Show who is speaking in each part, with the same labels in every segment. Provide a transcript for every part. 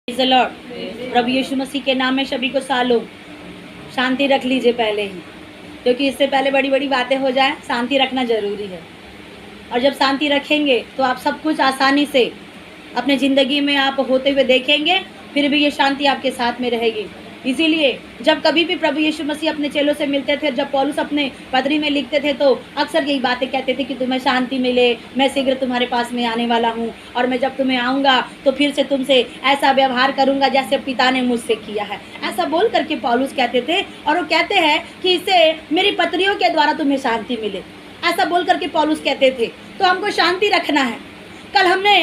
Speaker 1: Praise the Lord. प्रभु यीशु मसीह के नाम में सभी को सालोम शांति रख लीजिए पहले ही, क्योंकि इससे पहले बड़ी बड़ी बातें हो जाए, शांति रखना ज़रूरी है। और जब शांति रखेंगे तो आप सब कुछ आसानी से अपने ज़िंदगी में आप होते हुए देखेंगे, फिर भी ये शांति आपके साथ में रहेगी। इसीलिए जब कभी भी प्रभु यीशु मसीह अपने चेलों से मिलते थे, जब पौलुस अपने पत्री में लिखते थे, तो अक्सर यही बातें कहते थे कि तुम्हें शांति मिले, मैं शीघ्र तुम्हारे पास में आने वाला हूँ, और मैं जब तुम्हें आऊँगा तो फिर से तुमसे ऐसा व्यवहार करूँगा जैसे पिता ने मुझसे किया है। ऐसा बोल करके पौलुस कहते थे, और वो कहते हैं कि इससे मेरी पत्रियों के द्वारा तुम्हें शांति मिले, ऐसा बोल करके पौलुस कहते थे। तो हमको शांति रखना है। कल हमने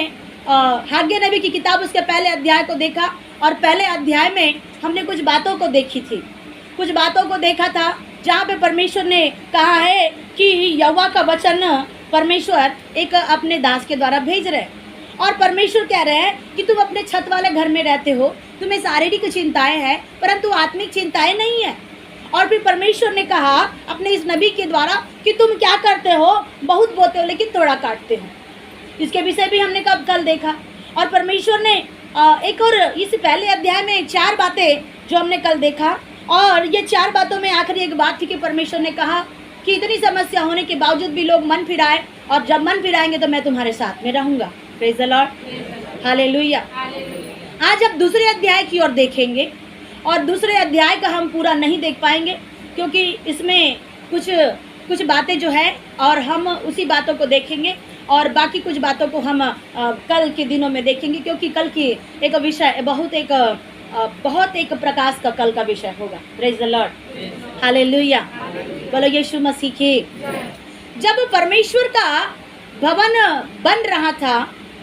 Speaker 1: हाग्गे नबी की किताब उसके पहले अध्याय को देखा, और पहले अध्याय में हमने कुछ बातों को देखी थी, कुछ बातों को देखा था जहाँ पे परमेश्वर ने कहा है कि यहोवा का वचन परमेश्वर एक अपने दास के द्वारा भेज रहे हैं। और परमेश्वर कह रहे हैं कि तुम अपने छत वाले घर में रहते हो, तुम्हें शारीरिक चिंताएं हैं परंतु आत्मिक चिंताएं नहीं है। और फिर परमेश्वर ने कहा अपने इस नबी के द्वारा कि तुम क्या करते हो, बहुत बोते हो लेकिन थोड़ा काटते हो। इसके विषय भी हमने कल देखा। और परमेश्वर ने एक और इस पहले अध्याय में 4 बातें जो हमने कल देखा, और ये 4 बातों में आखिरी एक बात थी कि परमेश्वर ने कहा कि इतनी समस्या होने के बावजूद भी लोग मन फिराए, और जब मन फिराएंगे तो मैं तुम्हारे साथ में रहूंगा। Praise the Lord, hallelujah. आज अब दूसरे अध्याय की ओर देखेंगे, और दूसरे अध्याय का हम पूरा नहीं देख पाएंगे क्योंकि इसमें कुछ बातें जो है, और हम उसी बातों को देखेंगे, और बाकी कुछ बातों को हम कल के दिनों में देखेंगे, क्योंकि कल की एक विषय बहुत एक प्रकाश का कल का विषय होगा। प्रेज़ द लॉर्ड, हालेलुया, बोलो यीशु मसीह की। जब परमेश्वर का भवन बन रहा था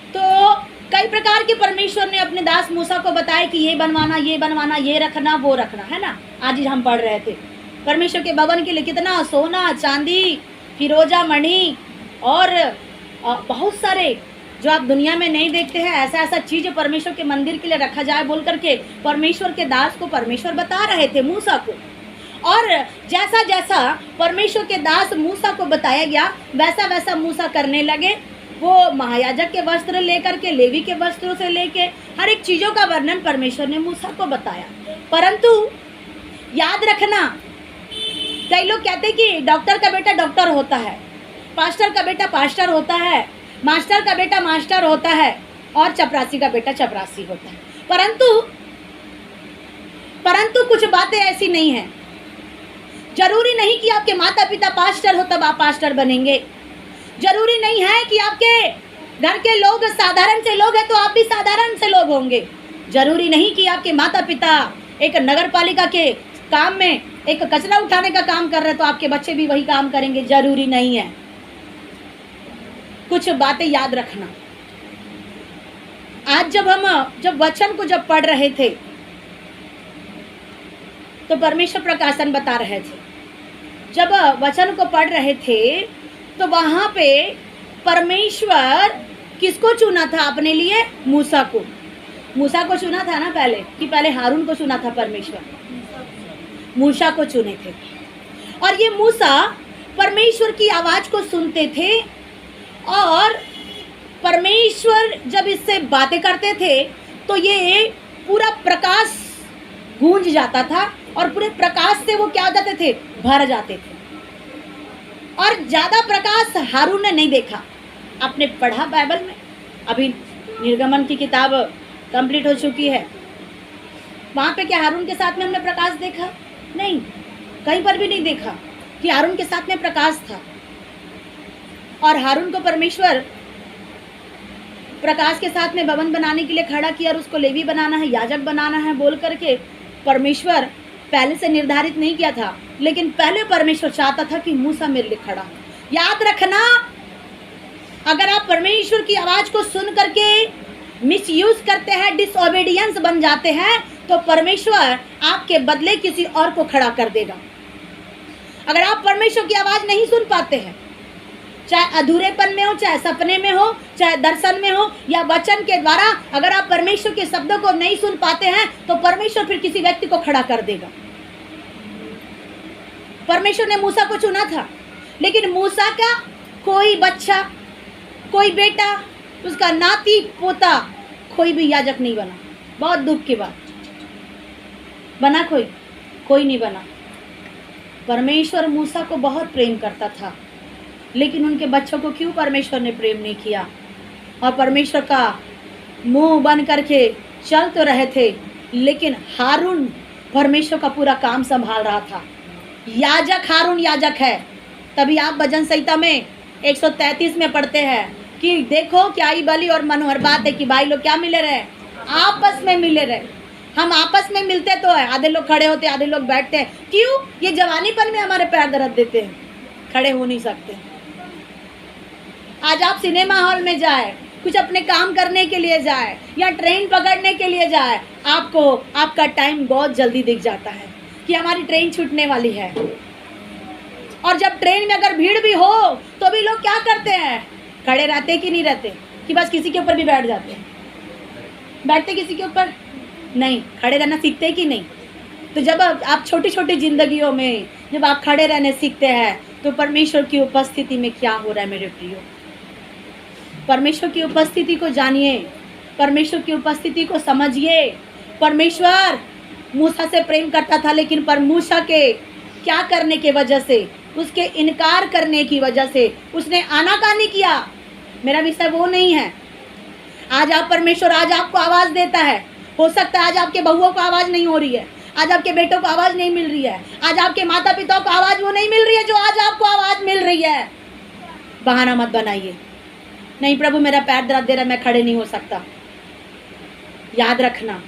Speaker 1: तो कई प्रकार के परमेश्वर ने अपने दास मूसा को बताया कि ये बनवाना, ये बनवाना, ये रखना, वो रखना, है ना। आज ही हम पढ़ रहे थे परमेश्वर के भवन के लिए कितना सोना, चांदी, फिरोजा, मणि और बहुत सारे जो आप दुनिया में नहीं देखते हैं, ऐसा चीज़ परमेश्वर के मंदिर के लिए रखा जाए बोल करके परमेश्वर के दास को परमेश्वर बता रहे थे मूसा को। और जैसा जैसा परमेश्वर के दास मूसा को बताया गया वैसा वैसा मूसा करने लगे। वो महायाजक के वस्त्र लेकर के, लेवी के वस्त्रों से लेके हर एक चीज़ों का वर्णन परमेश्वर ने मूसा को बताया। परंतु याद रखना, कई लोग कहते हैं कि डॉक्टर का बेटा डॉक्टर होता है, पास्टर का बेटा पास्टर होता है, मास्टर का बेटा मास्टर होता है, और चपरासी का बेटा चपरासी होता है। परंतु कुछ बातें ऐसी नहीं हैं। जरूरी नहीं कि आपके माता पिता पास्टर हो तब आप पास्टर बनेंगे। जरूरी नहीं है कि आपके घर के लोग साधारण से लोग हैं तो आप भी साधारण से लोग होंगे। जरूरी नहीं कि आपके माता पिता एक नगर पालिका के काम में एक कचरा उठाने का काम कर रहे तो आपके बच्चे भी वही काम करेंगे। जरूरी नहीं है। कुछ बातें याद रखना। आज जब वचन को जब पढ़ रहे थे तो परमेश्वर प्रकाशन बता रहे थे। जब वचन को पढ़ रहे थे तो वहां पे परमेश्वर किसको चुना था अपने लिए? मूसा को चुना था ना पहले, कि पहले हारून को चुना था परमेश्वर, मूसा को चुने थे। और ये मूसा परमेश्वर की आवाज को सुनते थे, और परमेश्वर जब इससे बातें करते थे तो ये पूरा प्रकाश गूंज जाता था, और पूरे प्रकाश से वो क्या हो जाते थे? भर जाते थे। और ज़्यादा प्रकाश हारून ने नहीं देखा। आपने पढ़ा बाइबल में, अभी निर्गमन की किताब कंप्लीट हो चुकी है, वहाँ पे क्या हारून के साथ में हमने प्रकाश देखा? नहीं, कहीं पर भी नहीं देखा कि हारून के साथ में प्रकाश था। और हारून को परमेश्वर प्रकाश के साथ में भवन बनाने के लिए खड़ा किया, और उसको लेवी बनाना है, याजक बनाना है बोल करके परमेश्वर पहले से निर्धारित नहीं किया था, लेकिन पहले परमेश्वर चाहता था कि मूसा मेरे लिए खड़ा हो। याद रखना, अगर आप परमेश्वर की आवाज को सुन करके मिसयूज करते हैं, डिसओबीडियंस बन जाते हैं, तो परमेश्वर आपके बदले किसी और को खड़ा कर देगा। अगर आप परमेश्वर की आवाज नहीं सुन पाते हैं, चाहे अधूरेपन में हो, चाहे सपने में हो, चाहे दर्शन में हो, या वचन के द्वारा अगर आप परमेश्वर के शब्दों को नहीं सुन पाते हैं तो परमेश्वर फिर किसी व्यक्ति को खड़ा कर देगा। परमेश्वर ने मूसा को चुना था, लेकिन मूसा का कोई बच्चा, कोई बेटा, उसका नाती पोता कोई भी याजक नहीं बना। बहुत दुख की बात। बना कोई नहीं बना। परमेश्वर मूसा को बहुत प्रेम करता था, लेकिन उनके बच्चों को क्यों परमेश्वर ने प्रेम नहीं किया? और परमेश्वर का मुंह बन करके चल तो रहे थे, लेकिन हारून परमेश्वर का पूरा काम संभाल रहा था। याजक हारून याजक है। तभी आप भजन संहिता में 133 में पढ़ते हैं कि देखो क्या ही बलि और मनोहर बात है कि भाई लोग क्या मिले रहे, आपस में मिले रहे। हम आपस में मिलते तो है, आधे लोग खड़े होते, आधे लोग बैठते हैं। क्यों? ये जवानीपन में हमारे पैर दर्द देते हैं, खड़े हो नहीं सकते। आज आप सिनेमा हॉल में जाए, कुछ अपने काम करने के लिए जाए या ट्रेन पकड़ने के लिए जाए, आपको आपका टाइम बहुत जल्दी दिख जाता है कि हमारी ट्रेन छूटने वाली है। और जब ट्रेन में अगर भीड़ भी हो तो भी लोग क्या करते हैं? खड़े रहते कि नहीं रहते? कि बस किसी के ऊपर भी बैठ जाते हैं? बैठते किसी के ऊपर नहीं, खड़े रहना सीखते कि नहीं? तो जब आप छोटी छोटी जिंदगियों में जब आप खड़े रहने सीखते हैं तो परमेश्वर की उपस्थिति में क्या हो रहा है मेरे प्रियो? परमेश्वर की उपस्थिति को जानिए, परमेश्वर की उपस्थिति को समझिए। परमेश्वर मूसा से प्रेम करता था, लेकिन पर मूसा के क्या करने की वजह से, उसके इनकार करने की वजह से उसने आनाकानी किया। मेरा विषय वो नहीं है। आज आप परमेश्वर आज आपको आवाज़ देता है। हो सकता है आज आपके बहुओं को आवाज़ नहीं हो रही है, आज आपके बेटों को आवाज़ नहीं मिल रही है, आज आपके माता पिता को आवाज़ वो नहीं मिल रही है जो आज आपको आवाज़ मिल रही है। बहाना मत बनाइए, नहीं प्रभु मेरा पैर दर्द दे रहा है, मैं खड़े नहीं हो सकता। याद रखना,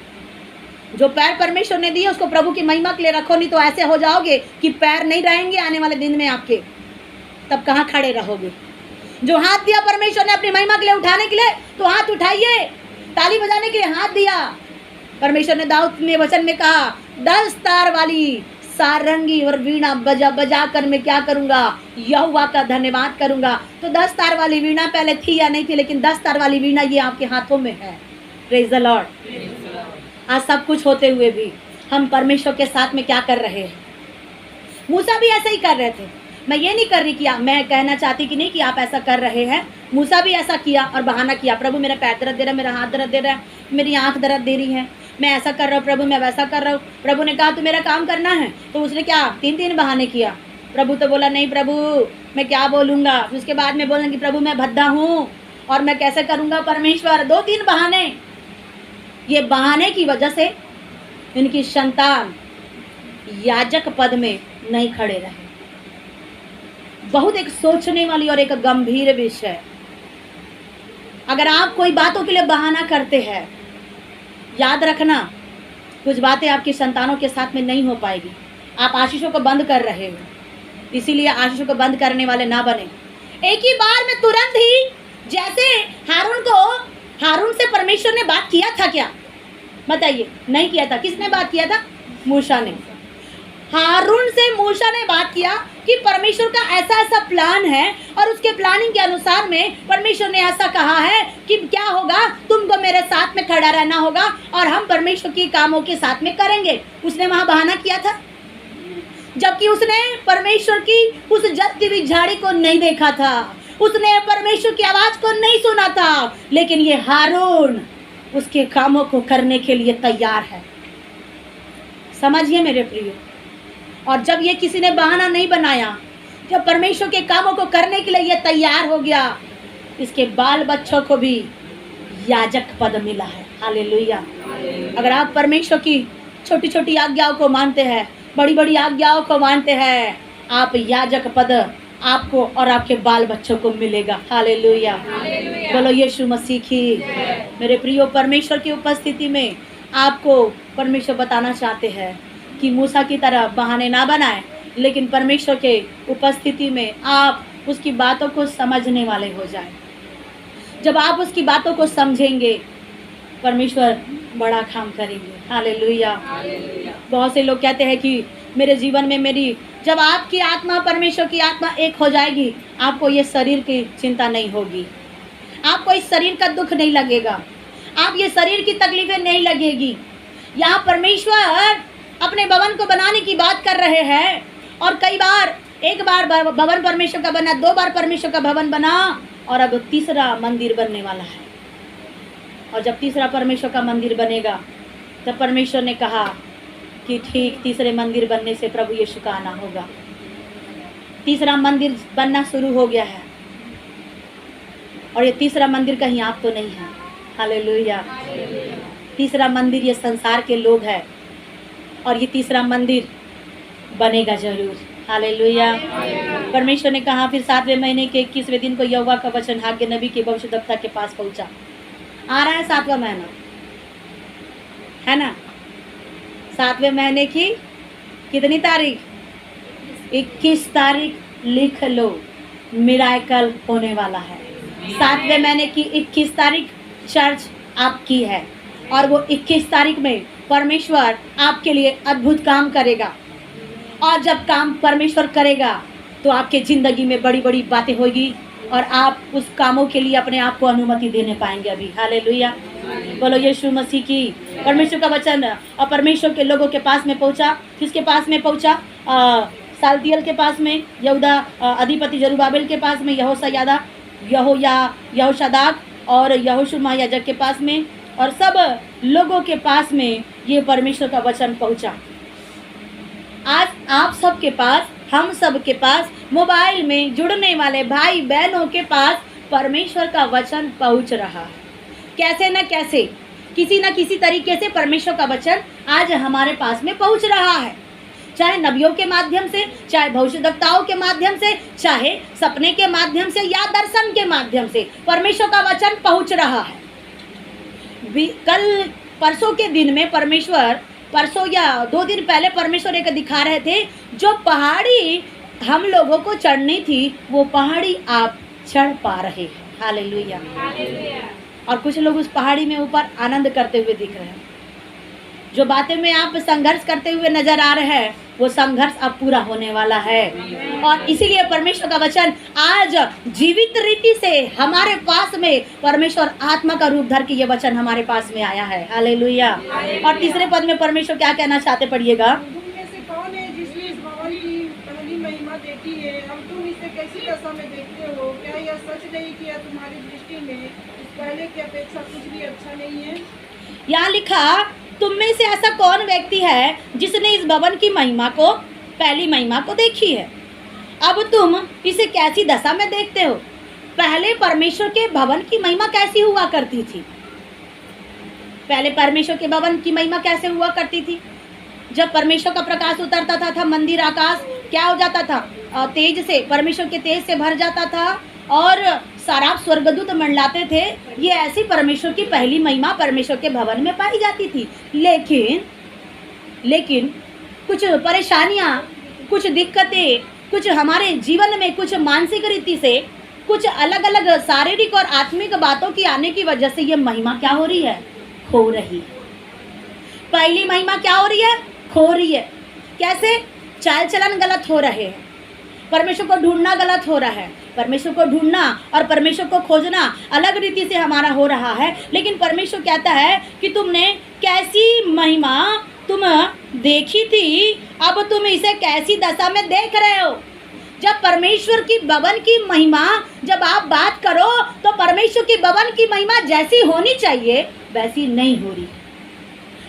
Speaker 1: जो पैर परमेश्वर ने दिए उसको प्रभु की महिमा के लिए रखो, नहीं तो ऐसे हो जाओगे कि पैर नहीं रहेंगे आने वाले दिन में आपके, तब कहाँ खड़े रहोगे। जो हाथ दिया परमेश्वर ने अपनी महिमा के लिए उठाने के लिए, तो हाथ उठाइए। ताली बजाने के लिए हाथ दिया। परमेश्वर ने दाऊद में वचन में कहा 10 तार वाली सारंगी और वीणा बजा बजा कर मैं क्या करूंगा, यहोवा का धन्यवाद करूंगा। तो 10 तार वाली वीणा पहले थी या नहीं थी, लेकिन 10 तार वाली वीणा ये आपके हाथों में है। Praise the Lord. आज सब कुछ होते हुए भी हम परमेश्वर के साथ में क्या कर रहे हैं? मूसा भी ऐसा ही कर रहे थे। मैं ये नहीं कर रही कि मैं कहना चाहती कि नहीं कि आप ऐसा कर रहे हैं। मूसा भी ऐसा किया और बहाना किया, प्रभु मेरा पैर दर्द दे रहा है, मेरा हाथ दर्द दे रहा है, मेरी आंख दर्द दे रही है, मैं ऐसा कर रहा हूँ प्रभु, मैं वैसा कर रहा हूँ। प्रभु ने कहा तो मेरा काम करना है, तो उसने क्या 3 बहाने किया। प्रभु तो बोला नहीं प्रभु मैं क्या बोलूँगा। उसके बाद में बोलेंगे प्रभु मैं भद्दा हूँ और मैं कैसे करूँगा परमेश्वर। 2-3 बहाने। ये बहाने की वजह से इनकी संतान याजक पद में नहीं खड़े रहे। बहुत एक सोचने वाली और एक गंभीर विषय। अगर आप कोई बातों के लिए बहाना करते हैं, याद रखना कुछ बातें आपकी संतानों के साथ में नहीं हो पाएगी। आप आशीषों को बंद कर रहे हो, इसीलिए आशीषों को बंद करने वाले ना बने। एक ही बार में तुरंत ही, जैसे हारून से परमेश्वर ने बात किया था क्या? बताइए, नहीं किया था। किसने बात किया था? मूसा ने। हारून से मूसा ने बात किया कि परमेश्वर का ऐसा ऐसा प्लान है और उसके प्लानिंग के अनुसार में परमेश्वर ने ऐसा कहा है कि क्या होगा, तुमको मेरे साथ में खड़ा रहना होगा और हम परमेश्वर की कामों के साथ में करेंगे। उसने वहां बहाना किया था, जबकि उसने परमेश्वर की उस जलती हुई झाड़ी को नहीं देखा था, उसने परमेश्वर की आवाज को नहीं सुना था। लेकिन ये हारून उसके कामों को करने के लिए तैयार है। समझिए मेरे प्रियो। और जब ये किसी ने बहाना नहीं बनाया, जब परमेश्वर के कामों को करने के लिए ये तैयार हो गया, इसके बाल बच्चों को भी याजक पद मिला है। हालेलुया। अगर आप परमेश्वर की छोटी छोटी आज्ञाओं को मानते हैं, बड़ी बड़ी आज्ञाओं को मानते हैं, आप याजक पद आपको और आपके बाल बच्चों को मिलेगा। हालेलुया। बोलो यीशु मसीह की। मेरे प्रियो, परमेश्वर की उपस्थिति में आपको परमेश्वर बताना चाहते हैं कि मूसा की तरह बहाने ना बनाएं, लेकिन परमेश्वर के उपस्थिति में आप उसकी बातों को समझने वाले हो जाएं। जब आप उसकी बातों को समझेंगे, परमेश्वर बड़ा काम करेंगे। हालेलुया। बहुत से लोग कहते हैं कि मेरे जीवन में जब आपकी आत्मा परमेश्वर की आत्मा एक हो जाएगी, आपको ये शरीर की चिंता नहीं होगी, आपको इस शरीर का दुख नहीं लगेगा, आप ये शरीर की तकलीफें नहीं लगेगी। यहाँ परमेश्वर अपने भवन को बनाने की बात कर रहे हैं और कई बार, एक बार भवन परमेश्वर का बना, 2 बार परमेश्वर का भवन बना और अब तीसरा मंदिर बनने वाला है। और जब तीसरा परमेश्वर का मंदिर बनेगा तब परमेश्वर ने कहा कि ठीक तीसरे मंदिर बनने से प्रभु यीशु का आना होगा। तीसरा मंदिर बनना शुरू हो गया है और ये तीसरा मंदिर कहीं आप तो नहीं है। हालेलुया। तीसरा मंदिर ये संसार के लोग हैं और ये तीसरा मंदिर बनेगा जरूर। हालेलुया। परमेश्वर ने कहा फिर 7वें महीने के 21वें दिन को यहोवा का वचन हाग्गे नबी के भविष्यद्वक्ता के पास पहुंचा। आ रहा है 7वां महीना, है ना। 7वें महीने की कितनी तारीख? 21 तारीख लिख लो, मिराकल होने वाला है। 7वें महीने की 21 तारीख चर्च आपकी है और वो 21 तारीख में परमेश्वर आपके लिए अद्भुत काम करेगा। और जब काम परमेश्वर करेगा तो आपके ज़िंदगी में बड़ी बड़ी बातें होगी और आप उस कामों के लिए अपने आप को अनुमति देने पाएंगे अभी। हालेलुया। बोलो यीशु मसीह की। परमेश्वर का वचन और परमेश्वर के लोगों के पास में पहुंचा। किसके पास में पहुंचा? सालतियल के पास में, यहूदा अधिपति जरुब्बाबिल के पास में, यहोशादा, यहोशादाक और यहोशू महायाजक के पास में और सब लोगों के पास में ये परमेश्वर का वचन पहुंचा। आज आप सब के पास, हम सब के पास, मोबाइल में जुड़ने वाले भाई बहनों के पास परमेश्वर का वचन पहुंच रहा है। कैसे न कैसे, किसी न किसी तरीके से परमेश्वर का वचन आज हमारे पास में पहुंच रहा है। चाहे नबियों के माध्यम से, चाहे भविष्यद्वक्ताओं के माध्यम से, चाहे सपने के माध्यम से या दर्शन के माध्यम से परमेश्वर का वचन पहुंच रहा है। कल परसों के दिन में परमेश्वर, परसों या 2 दिन पहले परमेश्वर एक दिखा रहे थे, जो पहाड़ी हम लोगों को चढ़नी थी वो पहाड़ी आप चढ़ पा रहे हैं। हालेलुया। और कुछ लोग उस पहाड़ी में ऊपर आनंद करते हुए दिख रहे हैं। जो बातें में आप संघर्ष करते हुए नजर आ रहे हैं वो संघर्ष अब पूरा होने वाला है। और इसीलिए परमेश्वर का वचन आज जीवित रीति से हमारे पास में परमेश्वर आत्मा का रूप धर के ये वचन हमारे पास में आया है। हालेलुया। और तीसरे पद में परमेश्वर क्या कहना चाहते, पढ़िएगा।
Speaker 2: तुम में से कौन है जिसने इस भवन की पहली महिमा देखी है? अब तुम इसे कैसी दशा में देखते हो? क्या यह सच नहीं कि यह तुम्हारी दृष्टि में इस पहले की अपेक्षा कुछ भी अच्छा नहीं है?
Speaker 1: यहाँ लिखा, तुम में से ऐसा कौन व्यक्ति है जिसने इस भवन की महिमा को, पहली महिमा को देखी है? अब तुम इसे कैसी दशा में देखते हो? पहले परमेश्वर के भवन की महिमा कैसी हुआ करती थी? पहले परमेश्वर के भवन की महिमा कैसे हुआ करती थी? जब परमेश्वर का प्रकाश उतरता था मंदिर, आकाश क्या हो जाता था? तेज से, परमेश्वर के तेज से भर जाता था और सारा स्वर्गदूत मंडलाते थे। ये ऐसी परमेश्वर की पहली महिमा परमेश्वर के भवन में पाई जाती थी। लेकिन कुछ परेशानियाँ, कुछ दिक्कतें, कुछ हमारे जीवन में कुछ मानसिक रीति से, कुछ अलग अलग शारीरिक और आत्मिक बातों की आने की वजह से ये महिमा क्या हो रही है? खो रही है। पहली महिमा क्या हो रही है? खो रही है। कैसे? चाल चलन गलत हो रहे हैं, परमेश्वर को ढूंढना गलत हो रहा है। परमेश्वर को ढूंढना और परमेश्वर को खोजना अलग रीति से हमारा हो रहा है। लेकिन परमेश्वर कहता है कि तुमने कैसी महिमा तुम देखी थी, अब तुम इसे कैसी दशा में देख रहे हो? जब परमेश्वर की भवन की महिमा, जब आप बात करो तो परमेश्वर की भवन की महिमा जैसी होनी चाहिए वैसी नहीं हो रही।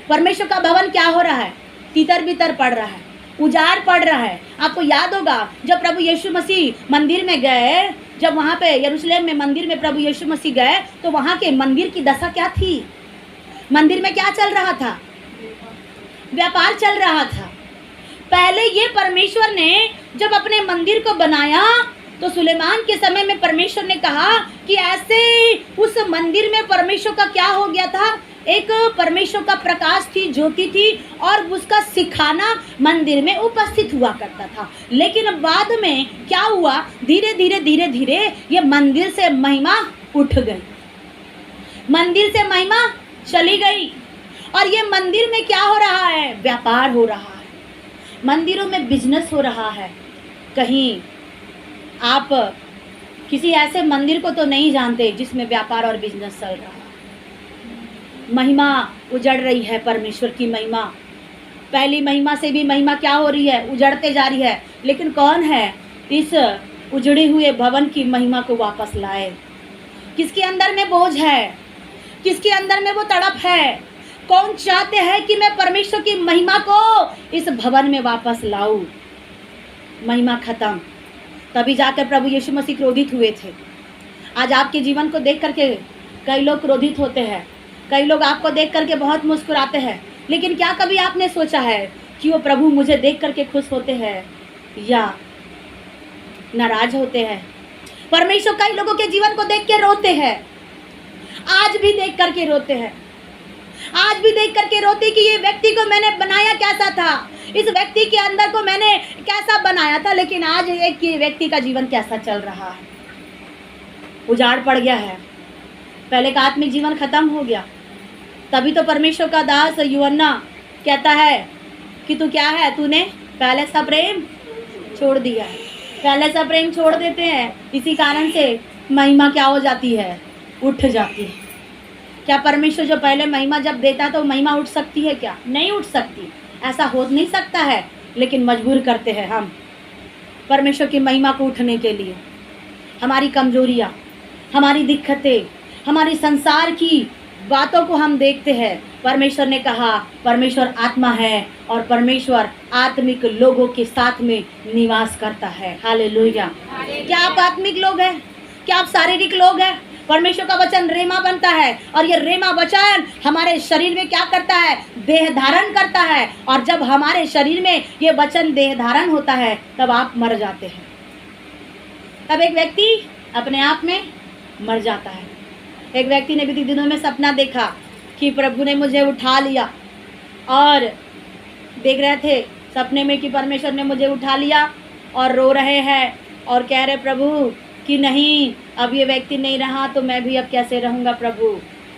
Speaker 1: परमेश्वर का भवन क्या हो रहा है? तितर बितर पड़ रहा है, उजाड़ पड़ रहा है। आपको याद होगा जब प्रभु यीशु मसीह मंदिर में गए, जब वहाँ पे यरूशलेम में मंदिर में प्रभु यीशु मसीह गए तो वहाँ के मंदिर की दशा क्या थी? मंदिर में क्या चल रहा था? व्यापार चल रहा था। पहले ये परमेश्वर ने जब अपने मंदिर को बनाया तो सुलेमान के समय में परमेश्वर ने कहा कि ऐसे उस मंदिर में परमेश्वर का क्या हो गया था? एक परमेश्वर का प्रकाश थी, ज्योति थी और उसका सिखाना मंदिर में उपस्थित हुआ करता था। लेकिन बाद में क्या हुआ? धीरे धीरे ये मंदिर से महिमा उठ गई, मंदिर से महिमा चली गई। और ये मंदिर में क्या हो रहा है? व्यापार हो रहा है, मंदिरों में बिजनेस हो रहा है। कहीं आप किसी ऐसे मंदिर को तो नहीं जानते जिसमें व्यापार और बिजनेस चल रहा है। महिमा उजड़ रही है, परमेश्वर की महिमा। पहली महिमा से भी महिमा क्या हो रही है? उजड़ते जा रही है। लेकिन कौन है इस उजड़े हुए भवन की महिमा को वापस लाए? किसके अंदर में बोझ है? किसके अंदर में वो तड़प है? कौन चाहते हैं कि मैं परमेश्वर की महिमा को इस भवन में वापस लाऊं? महिमा खत्म। तभी जाकर प्रभु यीशु मसीह क्रोधित हुए थे। आज आपके जीवन को देख करके कई लोग क्रोधित होते हैं, कई लोग आपको देख करके बहुत मुस्कुराते हैं, लेकिन क्या कभी आपने सोचा है कि वो प्रभु मुझे देख करके खुश होते हैं या नाराज होते हैं? परमेश्वर कई लोगों के जीवन को देख के रोते हैं, आज भी देख करके रोते हैं, आज भी देख करके रोते कि ये व्यक्ति को मैंने बनाया कैसा था, इस व्यक्ति के अंदर को मैंने कैसा बनाया था, लेकिन आज एक व्यक्ति का जीवन कैसा चल रहा है, उजाड़ पड़ गया है, पहले का आत्मिक जीवन खत्म हो गया। तभी तो परमेश्वर का दास यूहन्ना कहता है कि तू क्या है, तूने पहले सा प्रेम छोड़ दिया है। पहले सा प्रेम छोड़ देते हैं, इसी कारण से महिमा क्या हो जाती है, उठ जाती है। क्या परमेश्वर जो पहले महिमा जब देता है तो महिमा उठ सकती है क्या? नहीं उठ सकती, ऐसा हो नहीं सकता है। लेकिन मजबूर करते हैं हम परमेश्वर की महिमा को उठने के लिए। हमारी कमजोरियाँ, हमारी दिक्कतें, हमारी संसार की बातों को हम देखते हैं। परमेश्वर ने कहा परमेश्वर आत्मा है और परमेश्वर आत्मिक लोगों के साथ में निवास करता है। हालेलुया। क्या आप आत्मिक लोग हैं? क्या आप शारीरिक लोग हैं? परमेश्वर का वचन रेमा बनता है और ये रेमा वचन हमारे शरीर में क्या करता है, देह धारण करता है। और जब हमारे शरीर में ये वचन देह धारण होता है तब आप मर जाते हैं, तब एक व्यक्ति अपने आप में मर जाता है। एक व्यक्ति ने बीते दिनों में सपना देखा कि प्रभु ने मुझे उठा लिया और देख रहे थे सपने में कि परमेश्वर ने मुझे उठा लिया और रो रहे हैं और कह रहे प्रभु कि नहीं, अब ये व्यक्ति नहीं रहा तो मैं भी अब कैसे रहूँगा प्रभु,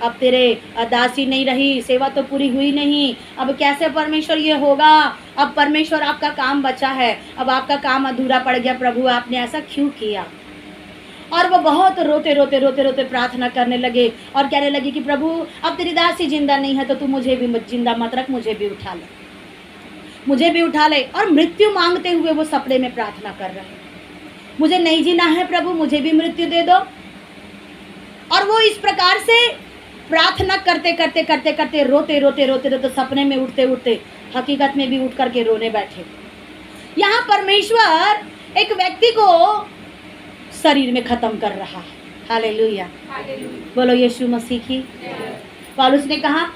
Speaker 1: अब तेरे दासी नहीं रही, सेवा तो पूरी हुई नहीं, अब कैसे परमेश्वर ये होगा, अब परमेश्वर आपका काम बचा है, अब आपका काम अधूरा पड़ गया प्रभु, आपने ऐसा क्यों किया। और वो बहुत रोते रोते रोते रोते प्रार्थना करने लगे और कहने लगे कि प्रभु अब तेरी दासी जिंदा नहीं है तो तू मुझे भी जिंदा मत रख, मुझे भी उठा ले, मुझे भी उठा ले। और मृत्यु मांगते हुए वो सपने में प्रार्थना कर रहे हैं, मुझे नहीं जीना है प्रभु, मुझे भी मृत्यु दे दो। और वो इस प्रकार से प्रार्थना करते करते करते करते रोते रोते रोते रोते सपने में उठते उठते हकीकत में भी उठ करके रोने बैठे। यहाँ परमेश्वर एक व्यक्ति को शरीर में खत्म कर रहा है। हालेलुया, बोलो यीशु मसीह की। पौलुस ने कहा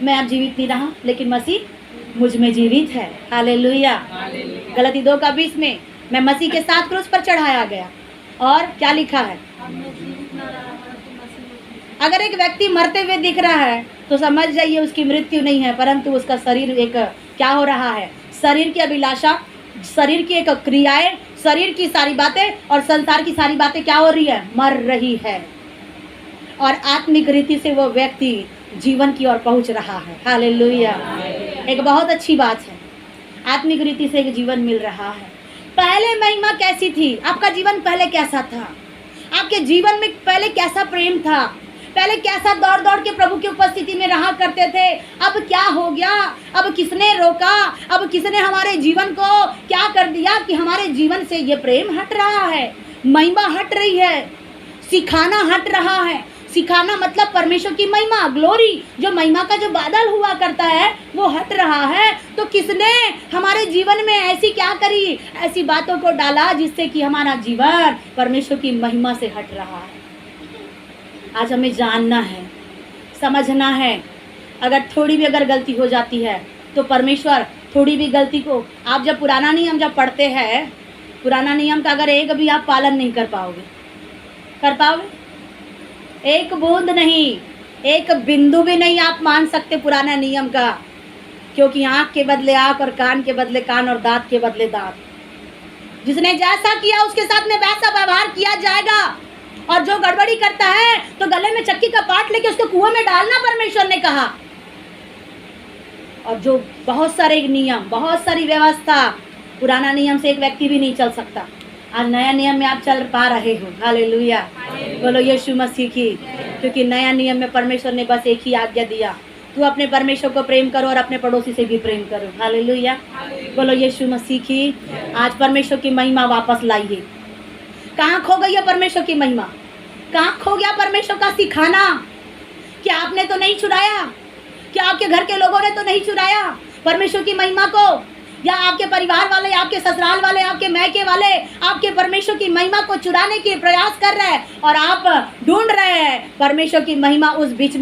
Speaker 1: मैं अब जीवित नहीं रहा लेकिन मसीह मुझ में जीवित है। हालेलुया। गलती 2:20 में मैं मसीह के साथ क्रूस पर चढ़ाया गया। और क्या लिखा है, अगर एक व्यक्ति मरते हुए दिख रहा है तो समझ जाइए उसकी मृत्यु नहीं है, परंतु उसका शरीर एक क्या हो रहा है, शरीर की अभिलाषा, शरीर की एक क्रियाएं, शरीर की सारी बातें और संसार की सारी बातें क्या हो रही है, मर रही है। और आत्मिक रीति से वो व्यक्ति जीवन की ओर पहुंच रहा है। हालेलुया। एक बहुत अच्छी बात है, आत्मिक रीति से एक जीवन मिल रहा है। पहले महिमा कैसी थी, आपका जीवन पहले कैसा था, आपके जीवन में पहले कैसा प्रेम था, पहले कैसा दौड़ दौड़ के प्रभु की उपस्थिति में रहा करते थे, अब क्या हो गया, अब किसने रोका, अब किसने हमारे जीवन को क्या कर दिया कि हमारे जीवन से ये प्रेम हट रहा है, महिमा हट रही है, सिखाना हट रहा है। सिखाना मतलब परमेश्वर की महिमा, ग्लोरी, जो महिमा का जो बादल हुआ करता है वो हट रहा है। तो किसने हमारे जीवन में ऐसी क्या करी, ऐसी बातों को डाला जिससे कि हमारा जीवन परमेश्वर की महिमा से हट रहा है। आज हमें जानना है, समझना है। अगर थोड़ी भी अगर गलती हो जाती है तो परमेश्वर थोड़ी भी गलती को, आप जब पुराना नियम जब पढ़ते हैं, पुराना नियम का अगर एक भी आप पालन नहीं कर पाओगे, कर पाओगे? एक बूंद नहीं, एक बिंदु भी नहीं आप मान सकते पुराना नियम का, क्योंकि आँख के बदले आँख और कान के बदले कान और दांत के बदले दांत। जिसने जैसा किया उसके साथ में वैसा व्यवहार किया जाएगा। और जो गड़बड़ी करता है तो गले में चक्की का पाट लेके उसको कुएं में डालना, परमेश्वर ने कहा। और जो बहुत सारे नियम, बहुत सारी व्यवस्था, पुराना नियम से एक व्यक्ति भी नहीं चल सकता। आज नया नियम में आप चल पा रहे हो। हालेलुया, बोलो यीशु मसीह की। क्योंकि नया नियम में परमेश्वर ने बस एक ही आज्ञा दिया, तू अपने परमेश्वर को प्रेम करो और अपने पड़ोसी से भी प्रेम करो। हालेलुया, बोलो यीशु मसीह की। आज परमेश्वर की महिमा वापस लाइए। कहाँ खो गई है परमेश्वर की महिमा, कहाँ खो गया परमेश्वर का सिखाना? क्या आपने तो नहीं छुड़ाया? क्या आपके घर के लोगों ने तो नहीं चुराया परमेश्वर की महिमा को? या आपके परिवार वाले, आपके ससुराल वाले, आपके मैके वाले आपके परमेश्वर की महिमा को चुराने के प्रयास कर रहे हैं और आप ढूंढ रहे हैं परमेश्वर की महिमा उस बीच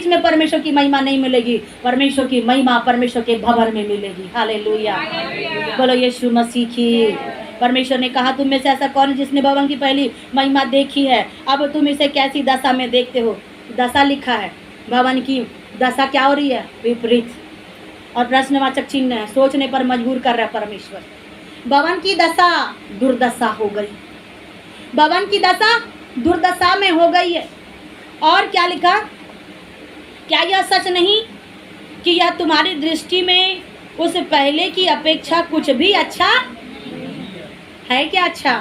Speaker 1: में परमेश्वर की महिमा नहीं मिलेगी। परमेश्वर की महिमा परमेश्वर के भवन में मिलेगी। हालेलुया, बोलो यीशु मसीह की। परमेश्वर ने कहा, तुम में से ऐसा कौन है जिसने भवन की पहली महिमा देखी है? अब तुम इसे कैसी दशा में देखते हो? दशा लिखा है, भवन की दशा क्या हो रही है? विपरीत। और प्रश्नवाचक चिन्ह है, सोचने पर मजबूर कर रहा है परमेश्वर। भवन की दशा दुर्दशा हो गई, भवन की दशा दुर्दशा में हो गई है। और क्या लिखा? क्या यह सच नहीं कि यह तुम्हारी दृष्टि में उस पहले की अपेक्षा कुछ भी अच्छा है? क्या अच्छा?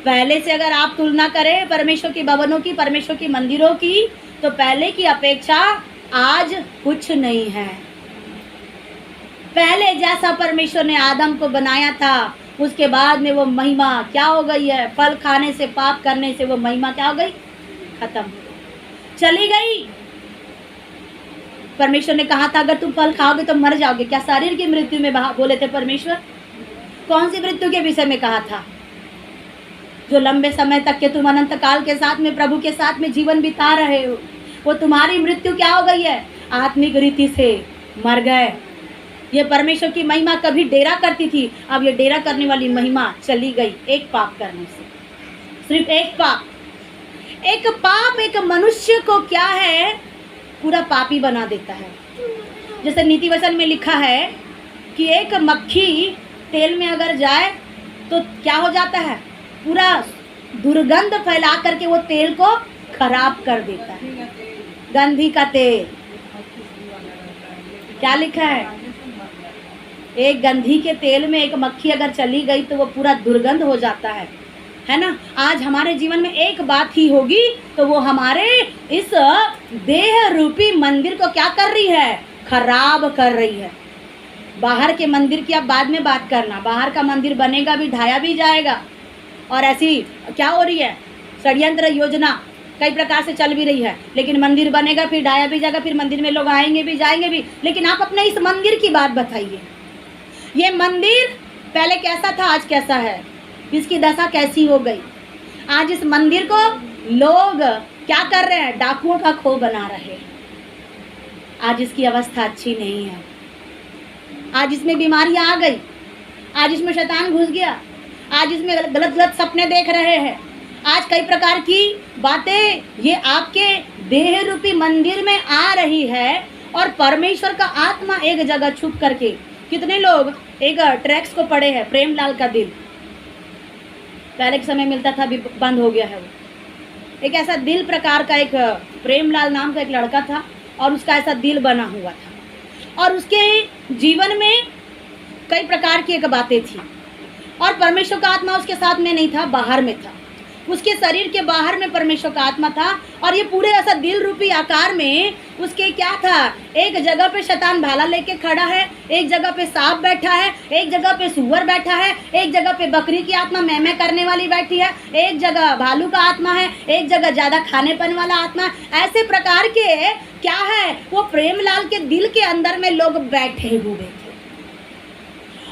Speaker 1: पहले से अगर आप तुलना करें परमेश्वर के भवनों की, परमेश्वर के मंदिरों की, तो पहले की अपेक्षा आज कुछ नहीं है। पहले जैसा परमेश्वर ने आदम को बनाया था, उसके बाद में वो महिमा क्या हो गई है? फल खाने से, पाप करने से वो महिमा क्या हो गई? खत्म हो गई, चली गई। परमेश्वर ने कहा था अगर तुम फल खाओगे तो मर जाओगे। क्या शरीर की मृत्यु में बोले थे परमेश्वर? कौन सी मृत्यु के विषय में कहा था? जो लंबे समय तक के तुम अनंत काल के साथ में, प्रभु के साथ में जीवन बिता रहे हो, वो तुम्हारी मृत्यु क्या हो गई है? आत्मिक रीति से मर गए। ये परमेश्वर की महिमा कभी डेरा करती थी, अब ये डेरा करने वाली महिमा चली गई एक पाप करने से। सिर्फ एक पाप एक मनुष्य को क्या है? पूरा पापी बना देता है। जैसे नीति वचन में लिखा है कि एक मक्खी तेल में अगर जाए तो क्या हो जाता है? पूरा दुर्गंध फैला करके वो तेल को खराब कर देता है। गंधी का तेल, क्या लिखा है? एक गंधी के तेल में एक मक्खी अगर चली गई तो वो पूरा दुर्गंध हो जाता है ना। आज हमारे जीवन में एक बात ही होगी तो वो हमारे इस देह रूपी मंदिर को क्या कर रही है? खराब कर रही है। बाहर के मंदिर की आप बाद में बात करना, बाहर का मंदिर बनेगा भी, ढाया भी जाएगा। और ऐसी क्या हो रही है? षड्यंत्र योजना कई प्रकार से चल भी रही है, लेकिन मंदिर बनेगा, फिर ढाया भी जाएगा, फिर मंदिर में लोग आएंगे भी, जाएंगे भी। लेकिन आप अपने इस मंदिर की बात बताइए, ये मंदिर पहले कैसा था, आज कैसा है? इसकी दशा कैसी हो गई? आज इस मंदिर को लोग क्या कर रहे हैं? डाकुओं का खो बना रहे हैं। आज इसकी अवस्था अच्छी नहीं है। आज इसमें बीमारियां आ गई, आज इसमें शैतान घुस गया, आज इसमें गलत गलत सपने देख रहे हैं, आज कई प्रकार की बातें ये आपके देह रूपी मंदिर में आ रही है। और परमेश्वर का आत्मा एक जगह छुप करके, कितने लोग एक ट्रैक्स को पढ़े हैं, प्रेमलाल का दिल, पहले के समय मिलता था, अभी बंद हो गया है। वो एक ऐसा दिल प्रकार का, एक प्रेमलाल नाम का एक लड़का था और उसका ऐसा दिल बना हुआ था और उसके जीवन में कई प्रकार की एक बातें थी और परमेश्वर का आत्मा उसके साथ में नहीं था, बाहर में था। उसके शरीर के बाहर में परमेश्वर का आत्मा था और ये पूरे ऐसा दिल रूपी आकार में उसके क्या था? एक जगह पे शैतान भाला लेके खड़ा है, एक जगह पे सांप बैठा है, एक जगह पे सुअर बैठा है, एक जगह पे बकरी की आत्मा मैं करने वाली बैठी है, एक जगह भालू का आत्मा है, एक जगह ज्यादा खानेपन वाला आत्मा। ऐसे प्रकार के क्या है? वो प्रेमलाल के दिल के अंदर में लोग बैठे हुए थे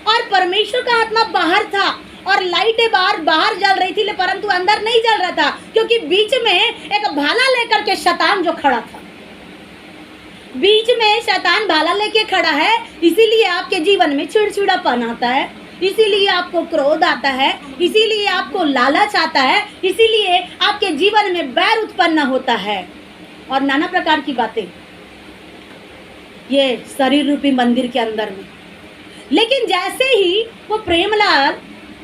Speaker 1: और परमेश्वर का आत्मा बाहर था और लाइटें बाहर जल रही थी, परंतु अंदर नहीं जल रहा था, क्योंकि बीच में एक भाला लेकर के शैतान जो खड़ा था। बीच में शैतान भाला लेके खड़ा है, इसीलिए आपके जीवन में चिड़चिड़ापन आता है, इसीलिए आपको क्रोध आता है, इसीलिए आपको लालच आता है, इसीलिए आपके जीवन में बैर उत्पन्न होता है और नाना प्रकार की बातें ये शरीर रूपी मंदिर के अंदर में। लेकिन जैसे ही वो प्रेमलाल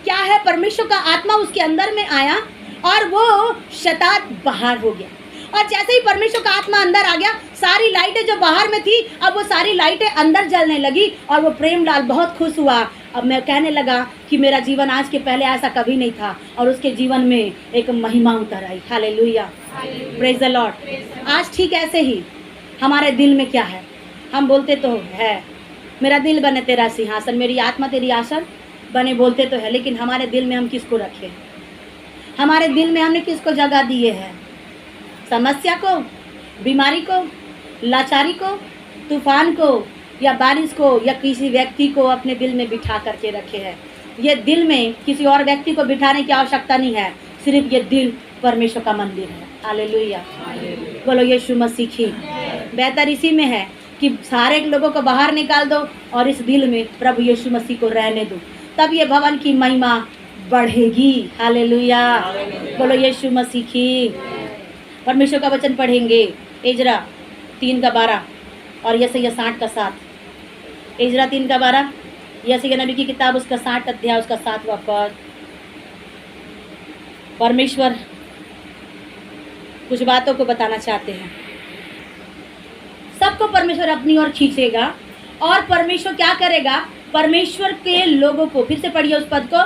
Speaker 1: क्या है, परमेश्वर का आत्मा उसके अंदर में आया और वो शैतान बाहर हो गया और जैसे ही परमेश्वर का आत्मा अंदर आ गया, सारी लाइटें जो बाहर में थी अब वो सारी लाइटें अंदर जलने लगी और वो प्रेमलाल बहुत खुश हुआ। अब मैं कहने लगा कि मेरा जीवन आज के पहले ऐसा कभी नहीं था और उसके जीवन में एक महिमा उतर आई। Hallelujah, praise the Lord. आज ठीक ऐसे ही हमारे दिल में क्या है? हम बोलते तो है मेरा दिल बने तेरा सिंहासन, मेरी आत्मा तेरी आसन बने, बोलते तो है, लेकिन हमारे दिल में हम किसको रखे? हमारे दिल में हमने किसको जगह दिए है? समस्या को, बीमारी को, लाचारी को, तूफान को या बारिश को या किसी व्यक्ति को अपने दिल में बिठा करके रखे हैं। ये दिल में किसी और व्यक्ति को बिठाने की आवश्यकता नहीं है, सिर्फ ये दिल परमेश्वर का मंदिर है। हालेलुया, बोलो यीशु मसीह की। बेहतर इसी में है कि सारे लोगों को बाहर निकाल दो और इस दिल में प्रभु यीशु मसीह को रहने दो, तब ये भवन की महिमा बढ़ेगी। हालेलुया, बोलो यीशु मसीह की। परमेश्वर का वचन पढ़ेंगे इजरा 3:12 और यशायाह 60:7। इजरा 3:12, यशायाह नबी की किताब उसका 60 अध्याय उसका 7वां पद। परमेश्वर कुछ बातों को बताना चाहते हैं। सबको परमेश्वर अपनी ओर खींचेगा और परमेश्वर क्या करेगा? परमेश्वर के लोगों को, फिर से पढ़िए उस पद को,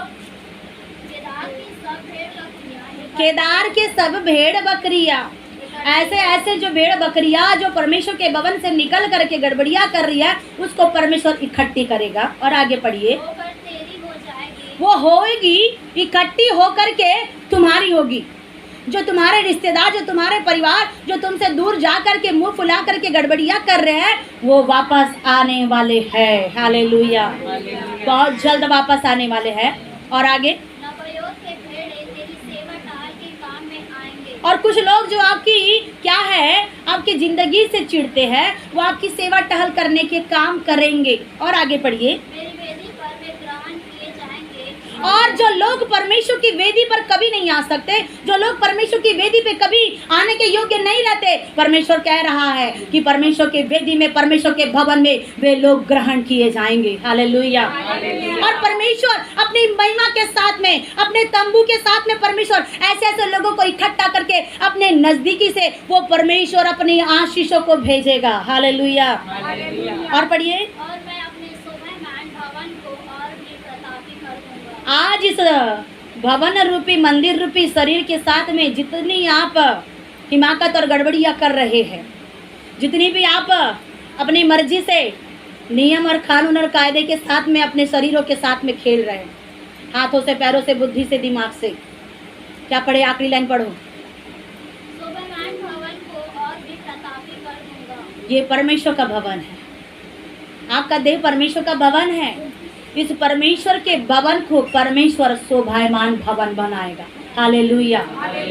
Speaker 1: केदार के सब भेड़ बकरियां, ऐसे ऐसे जो भेड़ बकरियां जो परमेश्वर के भवन से निकल करके गड़बड़िया कर रही है, उसको परमेश्वर इकट्ठी करेगा। और आगे पढ़िए, वो होगी इकट्ठी होकर के तुम्हारी होगी। जो तुम्हारे रिश्तेदार, जो तुम्हारे परिवार, जो तुमसे दूर जा करके मुंह फुला करके गड़बड़िया कर रहे हैं, वो वापस आने वाले हैं। हालेलुया, बहुत जल्द वापस आने वाले हैं। और आगे, और कुछ लोग जो आपकी क्या है, आपकी जिंदगी से चिढ़ते हैं, वो आपकी सेवा टहल करने के काम करेंगे। और आगे पढ़िए, और जो लोग परमेश्वर की वेदी पर कभी नहीं आ सकते, जो लोग परमेश्वर की वेदी पे कभी आने के योग्य नहीं रहते, परमेश्वर कह रहा है कि परमेश्वर के वेदी में, परमेश्वर के भवन में वे लोग ग्रहण किए जाएंगे। हालेलुया। और परमेश्वर अपनी महिमा के साथ में, अपने तंबू के साथ में, परमेश्वर ऐसे ऐसे लोगों को इकट्ठा करके अपने नजदीकी से वो परमेश्वर अपनी आशीषों को भेजेगा। हालेलुया। और पढ़िए, आज इस भवन रूपी, मंदिर रूपी शरीर के साथ में जितनी आप हिमाकत और गड़बड़ियाँ कर रहे हैं, जितनी भी आप अपनी मर्जी से नियम और कानून और कायदे के साथ में अपने शरीरों के साथ में खेल रहे हैं, हाथों से, पैरों से, बुद्धि से, दिमाग से। क्या पढ़े? आखिरी लाइन पढ़ो। ये परमेश्वर का भवन है, आपका देह परमेश्वर का भवन है। इस परमेश्वर के भवन को परमेश्वर शोभायमान भवन बनाएगा। हालेलुया।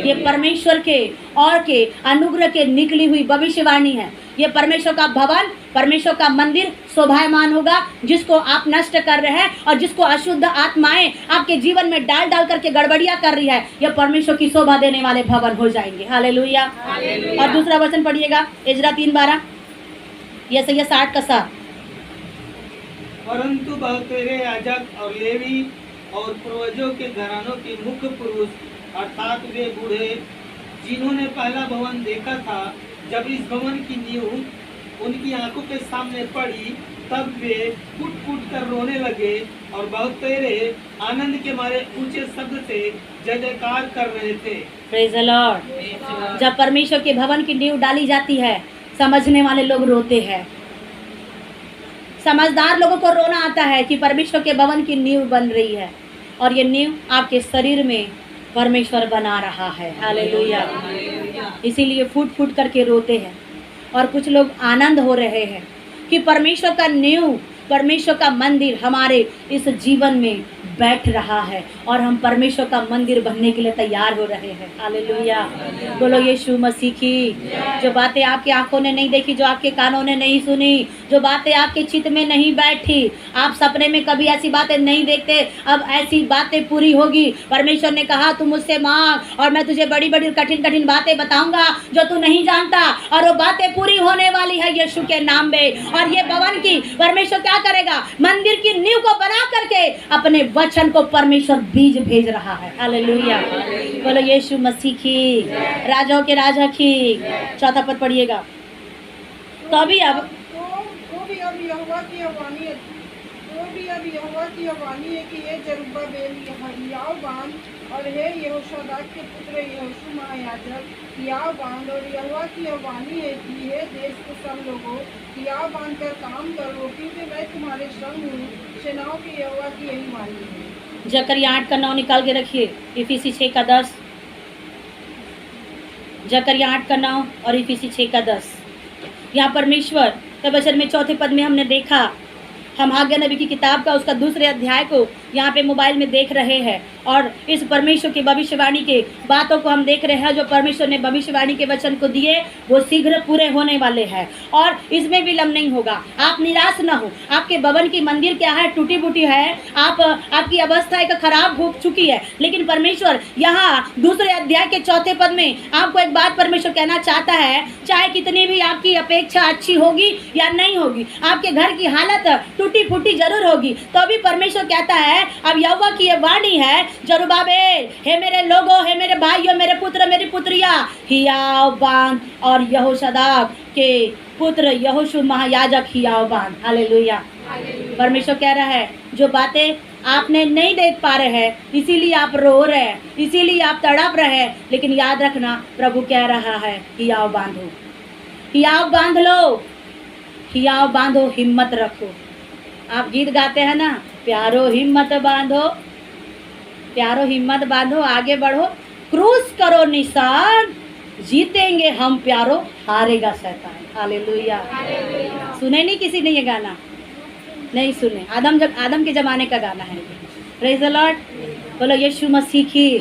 Speaker 1: ये परमेश्वर के और के अनुग्रह के निकली हुई भविष्यवाणी है। ये परमेश्वर का भवन, परमेश्वर का मंदिर शोभायमान होगा, जिसको आप नष्ट कर रहे हैं और जिसको अशुद्ध आत्माएं आपके जीवन में डाल डाल करके गड़बड़ियां कर रही है, ये परमेश्वर की शोभा देने वाले भवन हो जाएंगे। हालेलुया। और दूसरा वचन पढ़िएगा, इजरा 3:12, यशायाह 60:7।
Speaker 3: परंतु बहुतेरे याजक और लेवी और पूर्वजों के घरानों के मुख्य पुरुष अर्थात वे बूढ़े जिन्होंने पहला भवन देखा था, जब इस भवन की नींव उनकी आंखों के सामने पड़ी, तब वे फूट फूट कर रोने लगे और बहुतेरे आनंद के मारे ऊंचे शब्द से जय जयकार कर रहे थे।
Speaker 1: Praise the Lord. जब परमेश्वर के भवन की नींव डाली जाती है, समझने वाले लोग रोते हैं। समझदार लोगों को रोना आता है कि परमेश्वर के भवन की नींव बन रही है, और ये नींव आपके शरीर में परमेश्वर बना रहा है। हालेलुया। इसीलिए फूट फूट करके रोते हैं। और कुछ लोग आनंद हो रहे हैं कि परमेश्वर का नींव, परमेश्वर का मंदिर हमारे इस जीवन में बैठ रहा है और हम परमेश्वर का मंदिर बनने के लिए तैयार हो रहे हैं। हालेलुया। बोलो यीशु मसीह की। जो बातें आपकी आंखों ने नहीं देखी, जो आपके कानों ने नहीं सुनी, जो बातें आपके चित्त में नहीं बैठी, आप सपने में कभी ऐसी बातें नहीं देखते, अब ऐसी बातें पूरी होगी। परमेश्वर ने कहा तू मुझसे मांग और मैं तुझे बड़ी बड़ी कठिन कठिन बातें बताऊंगा जो तू नहीं जानता, और वो बातें पूरी होने वाली है यीशु के नाम में। और ये भवन की परमेश्वर क्या करेगा? मंदिर की नींव को बना करके अपने वचन को परमेश्वर बीज भेज रहा है। हालेलुया। बोलो यीशु मसीह की। राजाओं के राजा की। चौथा पद पढ़िएगा। तो अभी अब
Speaker 2: यहोवा की अवानी है, कि ये जरुब्बाबेल यावान और हे यहोशादाक के पुत्र यहोशू महायाजक यावान, और यहोवा की अवानी है कि हे देश के सब लोगों यावान कर काम करो, क्योंकि मैं तुम्हारे संग हूँ। सेनाओं की यहोवा की यही वाणी है।
Speaker 1: जकरिया 8:9 निकाल के रखिए। इफिसी 6:10। जकरिया 8:9 और इफिसी 6:10। यहाँ परमेश्वर के वचन में 4 पद में हमने देखा, हम हाग्य नबी की किताब का उसका 2 अध्याय को यहाँ पे मोबाइल में देख रहे हैं और इस परमेश्वर की भविष्यवाणी के बातों को हम देख रहे हैं। जो परमेश्वर ने भविष्यवाणी के वचन को दिए वो शीघ्र पूरे होने वाले हैं और इसमें विलम्ब नहीं होगा। आप निराश न हो। आपके भवन की मंदिर क्या है, टूटी फूटी है, आपकी अवस्था एक खराब हो चुकी है, लेकिन परमेश्वर यहाँ 2 अध्याय के 4 पद में आपको एक बात परमेश्वर कहना चाहता है, चाहे कितनी भी आपकी अपेक्षा अच्छी होगी या नहीं होगी, आपके घर की हालत टूटी फूटी जरूर होगी, तो भी परमेश्वर कहता है, अब यहोवा की ये वाणी है, जरुब्बाबेल, हे मेरे लोगों, हे मेरे भाइयों, मेरे पुत्र, मेरी पुत्रिया, हियाव बांध और यहोशदाक के पुत्र यहोशू महायाजक हियाव बांध। हालेलुया। परमेश्वर कह रहा है, जो बातें आपने नहीं देख पा रहे हैं, इसीलिए आप रो रहे हैं, इसीलिए आप तड़प रहे हैं, लेकिन याद रखना प्रभु कह रहा है, हियाव बांधो, हियाव बांध लो, हियाव बांधो, हिम्मत रखो। आप गीत गाते हैं ना, प्यारो हिम्मत बांधो, प्यारो हिम्मत बांधो, आगे बढ़ो, क्रूस करो निशान, जीतेंगे हम प्यारो, हारेगा शैतान। हालेलुया। सुने नहीं किसी ने ये गाना? नहीं सुने। आदम के ज़माने का गाना है। Praise the Lord. बोलो यीशु मसीह की,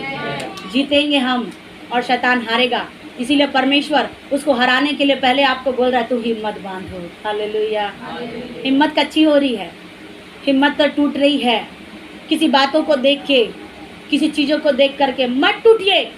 Speaker 1: जीतेंगे हम और शैतान हारेगा। इसीलिए परमेश्वर उसको हराने के लिए पहले आपको बोल रहा है, तू हिम्मत बांधो। हालेलुया। हिम्मत कच्ची हो रही है, हिम्मत तो टूट रही है, किसी बातों को देख के, किसी चीज़ों को देख करके मत टूटिए,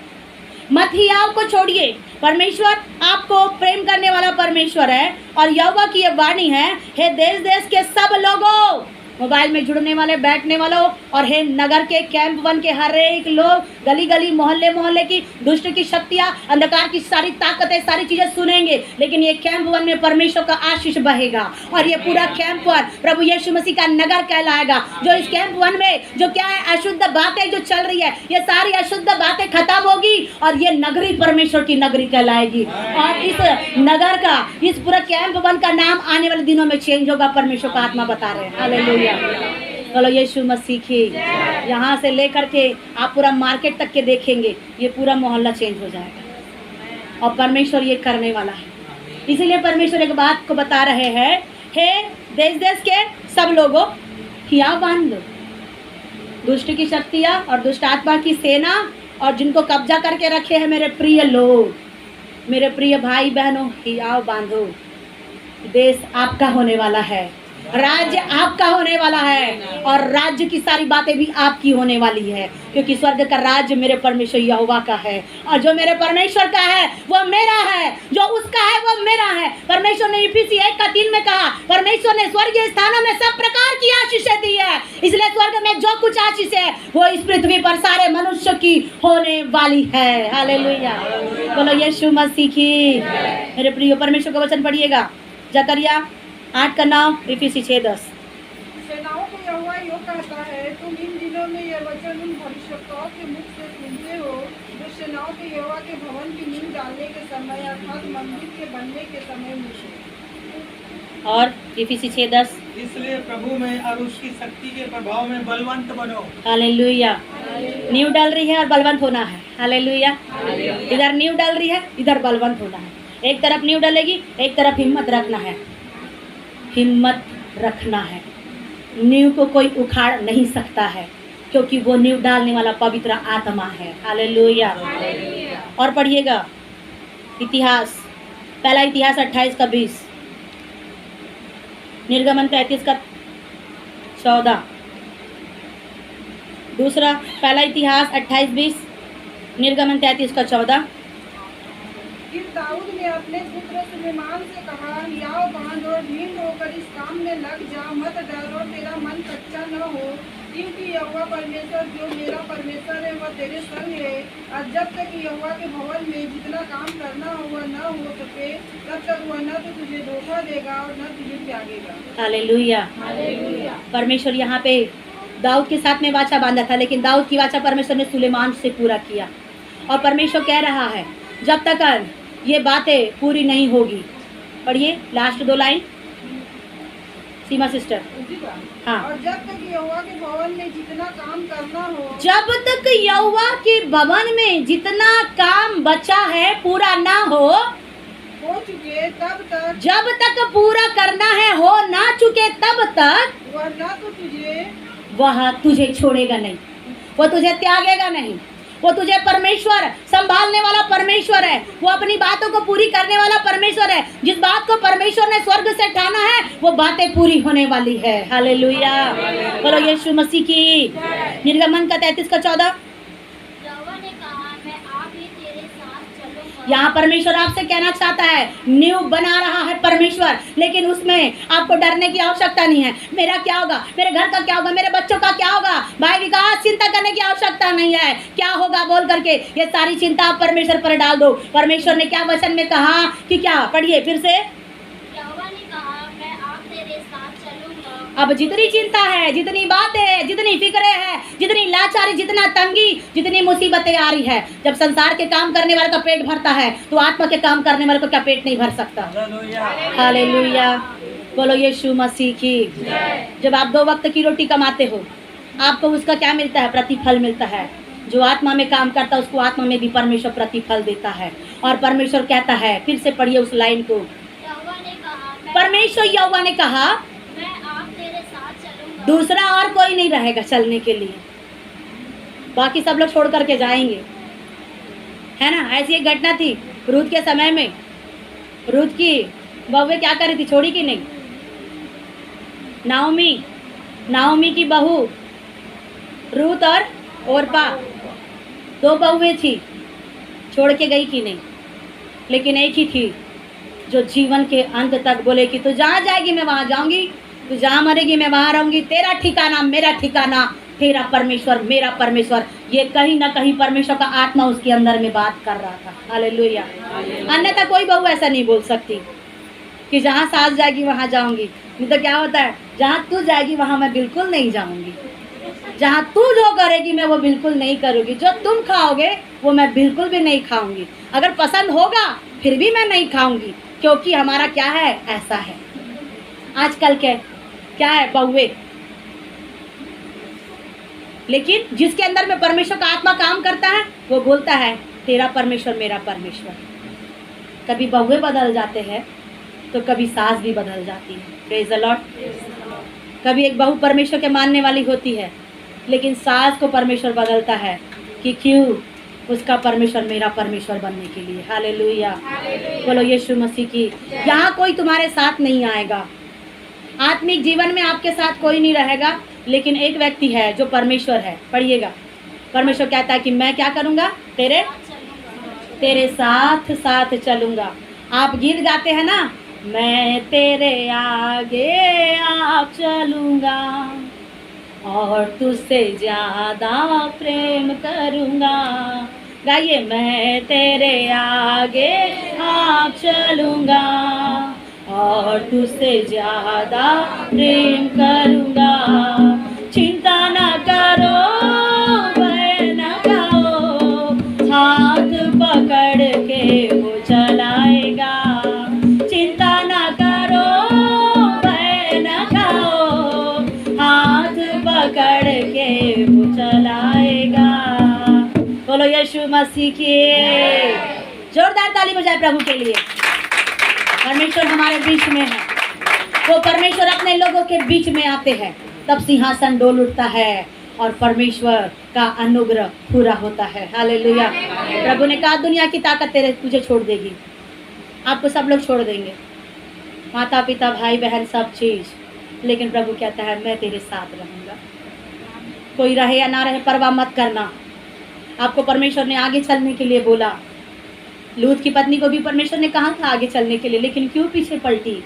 Speaker 1: मत हियाव को छोड़िए। परमेश्वर आपको प्रेम करने वाला परमेश्वर है और यहोवा की ये वाणी है, हे देश देश के सब लोगों, मोबाइल में जुड़ने वाले, बैठने वालों, और हे नगर के कैंप 1 के हर एक लोग, गली गली, मोहल्ले मोहल्ले की दुष्ट की शक्तियाँ, अंधकार की सारी ताकतें, सारी चीज़ें सुनेंगे, लेकिन ये कैंप 1 में परमेश्वर का आशीष बहेगा और ये पूरा कैंप 1 प्रभु यीशु मसीह का नगर कहलाएगा। जो इस कैंप 1 में जो क्या है, अशुद्ध बातें जो चल रही है, ये सारी अशुद्ध बातें खत्म होगी और ये नगरी परमेश्वर की नगरी कहलाएगी और इस नगर का, इस पूरा कैंप 1 का नाम आने वाले दिनों में चेंज होगा। परमेश्वर का आत्मा बता रहे हैं। हालेलुया। बोलो यीशु मसीह की। यहाँ से लेकर के आप पूरा मार्केट तक के देखेंगे, ये पूरा मोहल्ला चेंज हो जाएगा और परमेश्वर ये करने वाला है। इसीलिए परमेश्वर एक बात को बता रहे हैं, हे देश देश के सब लोगों, हियाव बांध लो, दुष्ट की शक्तियाँ और दुष्ट आत्मा की सेना और जिनको कब्जा करके रखे हैं मेरे प्रिय लोग, मेरे प्रिय भाई बहनों, हियाव बांधो। देश आपका होने वाला है, राज्य आपका होने वाला है और राज्य की सारी बातें भी आपकी होने वाली है, क्योंकि स्वर्ग का राज्य मेरे परमेश्वर यहोवा का है और जो मेरे परमेश्वर का है वो मेरा है, जो उसका है वो मेरा है। परमेश्वर ने इफिसी 1:3 में कहा, परमेश्वर ने स्वर्गीय स्थानों में सब प्रकार की आशीषें दी है, इसलिए स्वर्ग में जो कुछ आशीष है वो इस पृथ्वी पर सारे मनुष्य की होने वाली है। हालेलुया। बोलो यीशु मसीह की। मेरे प्रिय परमेश्वर का वचन पढ़िएगा, जकरिया 8:9, इफिसी 6:10।
Speaker 2: सेनाओं को यहोवा यूं कहता है, तुम इन दिनों में यह वचन उन भविष्यवक्ताओं के मुख से सुनते हो जो सेनाओं के यहोवा के भवन की नींव डालने के समय अर्थात मंदिर के बनने के समय मुझे।
Speaker 1: और इफिसी 6:10,
Speaker 3: इसलिए प्रभु में और उसकी शक्ति के प्रभाव में बलवंत बनो।
Speaker 1: हालेलुया। नींव डाल रही है और बलवंत होना है। हालेलुया। इधर नींव डाल रही है, इधर बलवंत होना है। एक तरफ नींव डालेगी, एक तरफ हिम्मत रखना है, हिम्मत रखना है। नींव को कोई उखाड़ नहीं सकता है क्योंकि वो नींव डालने वाला पवित्र आत्मा है। हालेलुया। और पढ़िएगा इतिहास, पहला इतिहास 28:20, निर्गमन 33:14, दूसरा पहला इतिहास 28:20, निर्गमन 33:14।
Speaker 2: फिर दाऊद ने अपने पुत्र सुलेमान से कहा, हियाव बांध और ढीठ होकर इस काम में लग जा, मत डर और तेरा मन कच्चा न हो, क्योंकि यहोवा परमेश्वर जो मेरा परमेश्वर है वह तेरे संग है और जब तक यहोवा के भवन में जितना काम करना हुआ न हो सके तब तक वह न तो तुझे धोखा देगा और न तुझे त्यागेगा।
Speaker 1: हालेलुया। परमेश्वर यहाँ पे दाऊद के साथ में वाचा बांधा था, लेकिन दाऊद की वाचा परमेश्वर ने सुलेमान से पूरा किया और परमेश्वर कह रहा है जब तक ये बातें पूरी नहीं होगी। पढ़िए लास्ट 2 लाइन, सीमा सिस्टर। हाँ।
Speaker 2: और जब तक यहोवा के भवन में जितना काम करना हो,
Speaker 1: जब तक यहोवा के भवन में जितना काम बचा है पूरा ना हो,
Speaker 2: हो चुके तब तक,
Speaker 1: जब तक पूरा करना है, हो ना चुके तब तक
Speaker 2: वरना तो तुझे
Speaker 1: वह तुझे छोड़ेगा नहीं, वो तुझे त्यागेगा नहीं। वो तुझे परमेश्वर संभालने वाला परमेश्वर है, वो अपनी बातों को पूरी करने वाला परमेश्वर है। जिस बात को परमेश्वर ने स्वर्ग से ठाना है वो बातें पूरी होने वाली है। हालेलुया, बोलो यीशु मसीह की। निर्गमन का 33:14।
Speaker 4: यहोवा ने कहा, मैं आप ही तेरे साथ चलूंगा।
Speaker 1: यहाँ परमेश्वर आपसे कहना चाहता है, न्यू बना रहा है परमेश्वर, लेकिन उसमें आपको डरने की आवश्यकता नहीं है। मेरा क्या होगा, मेरे घर का क्या होगा, मेरे बच्चों का क्या होगा, भाई विकास, चिंता करने की आवश्यकता नहीं है। क्या होगा बोल करके ये सारी चिंता आप परमेश्वर पर डाल दो। परमेश्वर ने क्या वचन में कहा कि क्या, पढ़िए फिर से।
Speaker 4: यहोवा ने कहा, मैं आप तेरे साथ चलूंगा।
Speaker 1: अब जितनी चिंता है, जितनी बातें है, जितनी फिक्रें हैं, जितनी लाचारी, जितना तंगी, जितनी मुसीबतें आ रही है, जब संसार के काम करने वाले का पेट भरता है तो आत्मा के काम करने वाले को क्या पेट नहीं भर सकता। हालेलुया, बोलो यीशु मसीह की। जब आप 2 वक्त की रोटी कमाते हो, आपको उसका क्या मिलता है, प्रतिफल मिलता है। जो आत्मा में काम करता है उसको आत्मा में भी परमेश्वर प्रतिफल देता है। और परमेश्वर कहता है, फिर से पढ़िए उस लाइन को।
Speaker 4: यहोवा ने कहा,
Speaker 1: परमेश्वर यहोवा ने कहा,
Speaker 4: मैं आप तेरे साथ चलूंगा।
Speaker 1: दूसरा और कोई नहीं रहेगा चलने के लिए, बाकी सब लोग छोड़ करके जाएंगे, है ना। ऐसी एक घटना थी रूत के समय में। रूत की बहू क्या कर रही थी, छोड़ी कि नहीं। नाओमी की बहू रूत और ओरपा 2 बहुएं थी, छोड़ के गई कि नहीं। लेकिन एक ही थी जो जीवन के अंत तक बोले कि तू जहाँ जाएगी मैं वहाँ जाऊँगी, तू जहाँ मरेगी मैं वहाँ रहूँगी, तेरा ठिकाना मेरा ठिकाना, तेरा परमेश्वर मेरा परमेश्वर। ये कहीं ना कहीं परमेश्वर का आत्मा उसके अंदर में बात कर रहा था। हालेलुया। अन्यथा कोई बहू ऐसा नहीं बोल सकती कि जहाँ सास जाएगी वहाँ जाऊँगी। नहीं तो क्या होता है, जहाँ तू जाएगी वहाँ मैं बिल्कुल नहीं जाऊँगी, जहाँ तू जो करेगी मैं वो बिल्कुल नहीं करूँगी, जो तुम खाओगे वो मैं बिल्कुल भी नहीं खाऊँगी, अगर पसंद होगा फिर भी मैं नहीं खाऊँगी, क्योंकि हमारा क्या है, ऐसा है। आजकल के क्या है, बहुए। लेकिन जिसके अंदर में परमेश्वर का आत्मा काम करता है वो बोलता है तेरा परमेश्वर मेरा परमेश्वर। कभी बहुए बदल जाते हैं तो कभी सास भी बदल जाती है। Praise the Lord. कभी एक बहू परमेश्वर के मानने वाली होती है, लेकिन सास को परमेश्वर बदलता है कि क्यों, उसका परमेश्वर मेरा परमेश्वर बनने के लिए। हालेलुया, बोलो यीशु मसीह की। यहाँ कोई तुम्हारे साथ नहीं आएगा, आत्मिक जीवन में आपके साथ कोई नहीं रहेगा, लेकिन एक व्यक्ति है जो परमेश्वर है। पढ़िएगा, परमेश्वर कहता है कि मैं क्या करूँगा, तेरे साथ साथ चलूँगा। आप गीत गाते हैं ना, मैं तेरे आगे आप चलूँगा और तुझसे ज़्यादा प्रेम करूँगा। गाइए, मैं तेरे आगे आप चलूँगा और तुझसे ज़्यादा प्रेम करूँगा। चिंता न करो, भय न खाओ, हाथ पकड़ के वो चलाएगा। चिंता न करो, भय न खाओ, हाथ पकड़ के वो चलाएगा। बोलो यीशु मसीह की। जोरदार ताली बजाए प्रभु के लिए। परमेश्वर हमारे बीच में है। वो परमेश्वर अपने लोगों के बीच में आते हैं, तब सिंहासन डोल उठता है और परमेश्वर का अनुग्रह पूरा होता है। हालेलुया। प्रभु ने कहा दुनिया की ताकत तुझे छोड़ देगी, आपको सब लोग छोड़ देंगे, माता पिता भाई बहन सब चीज़, लेकिन प्रभु कहता है मैं तेरे साथ रहूँगा। कोई रहे या ना रहे परवाह मत करना। आपको परमेश्वर ने आगे चलने के लिए बोला। लूत की पत्नी को भी परमेश्वर ने कहा था आगे चलने के लिए, लेकिन क्यों पीछे पलटी।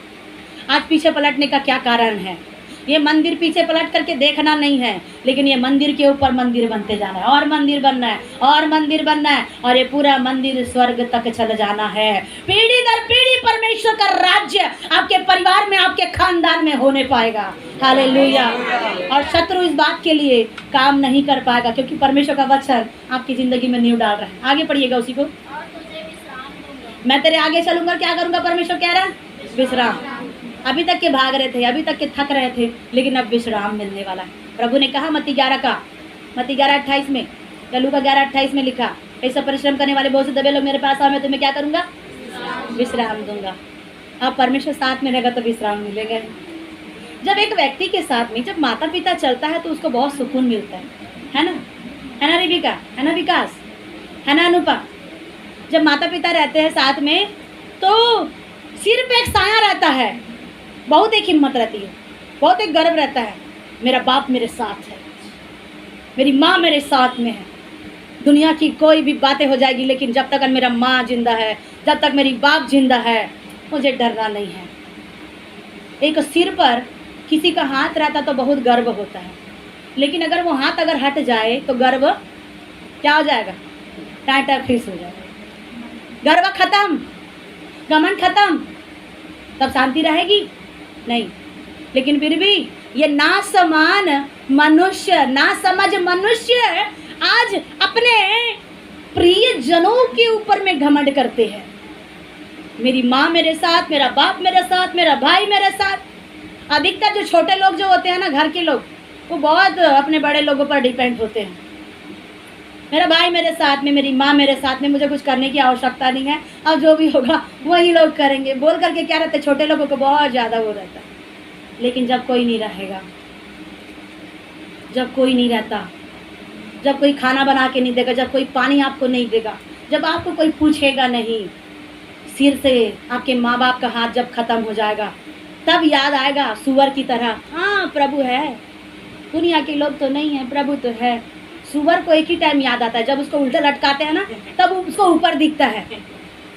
Speaker 1: आज पीछे पलटने का क्या कारण है? ये मंदिर पीछे पलट करके देखना नहीं है, लेकिन ये मंदिर के ऊपर मंदिर बनते जाना है, और मंदिर बनना है, और मंदिर बनना है, और ये पूरा मंदिर स्वर्ग तक चल जाना है। पीढ़ी दर पीढ़ी परमेश्वर का राज्य आपके परिवार में, आपके खानदान में होने पाएगा। हालेलुया। और शत्रु इस बात के लिए काम नहीं कर पाएगा, क्योंकि परमेश्वर का वचन आपकी जिंदगी में नींव डाल रहा है। आगे पढ़िएगा उसी को।
Speaker 4: और तुझे विश्राम दूंगा।
Speaker 1: मैं तेरे आगे चलूंगा, क्या करूंगा? परमेश्वर कह रहा है विश्राम। अभी तक के भाग रहे थे, अभी तक के थक रहे थे, लेकिन अब विश्राम मिलने वाला है। प्रभु ने कहा मत्ती 11:28 में, या लूका 11:28 में लिखा, ऐसा परिश्रम करने वाले बहुत से दबे लोग मेरे पास आओ, मैं तुम्हें क्या करूंगा? विश्राम दूंगा। अब परमेश्वर साथ में रहेगा तो विश्राम मिलेगा ही। जब एक व्यक्ति के साथ में जब माता पिता चलता है तो उसको बहुत सुकून मिलता है ना? है ना रिबिका? है ना विकास? है ना अनुपा? जब माता पिता रहते हैं साथ में तो सिर पे एक साया रहता है, बहुत एक हिम्मत रहती है, बहुत एक गर्व रहता है। मेरा बाप मेरे साथ है, मेरी माँ मेरे साथ में है। दुनिया की कोई भी बातें हो जाएगी, लेकिन जब तक मेरा माँ जिंदा है, जब तक मेरी बाप जिंदा है, मुझे डरना नहीं है। एक सिर पर किसी का हाथ रहता तो बहुत गर्व होता है, लेकिन अगर वो हाथ अगर हट जाए तो गर्व क्या हो जाएगा? टाटा फिस हो जाएगा। गर्व खत्म, घमंड खत्म, तब शांति रहेगी नहीं। लेकिन फिर भी ये नासमान मनुष्य, नासमझ मनुष्य आज अपने प्रिय जनों के ऊपर में घमंड करते हैं। मेरी माँ मेरे साथ, मेरा बाप मेरे साथ, मेरा भाई मेरे साथ। अधिकतर जो छोटे लोग जो होते हैं ना, घर के लोग, वो बहुत अपने बड़े लोगों पर डिपेंड होते हैं। मेरा भाई मेरे साथ में, मेरी माँ मेरे साथ में, मुझे कुछ करने की आवश्यकता नहीं है, अब जो भी होगा वही लोग करेंगे बोल करके क्या रहता है, छोटे लोगों को बहुत ज़्यादा वो रहता है। लेकिन जब कोई नहीं रहेगा, जब कोई नहीं रहता, जब कोई खाना बना के नहीं देगा, जब कोई पानी आपको नहीं देगा, जब आपको कोई पूछेगा नहीं, सिर से आपके माँ बाप का हाथ जब ख़त्म हो जाएगा, तब याद आएगा सुअर की तरह, हाँ प्रभु है, दुनिया के लोग तो नहीं है, प्रभु तो है। सुअर को एक ही टाइम याद आता है, जब उसको उल्टा लटकाते हैं ना, तब उसको ऊपर दिखता है।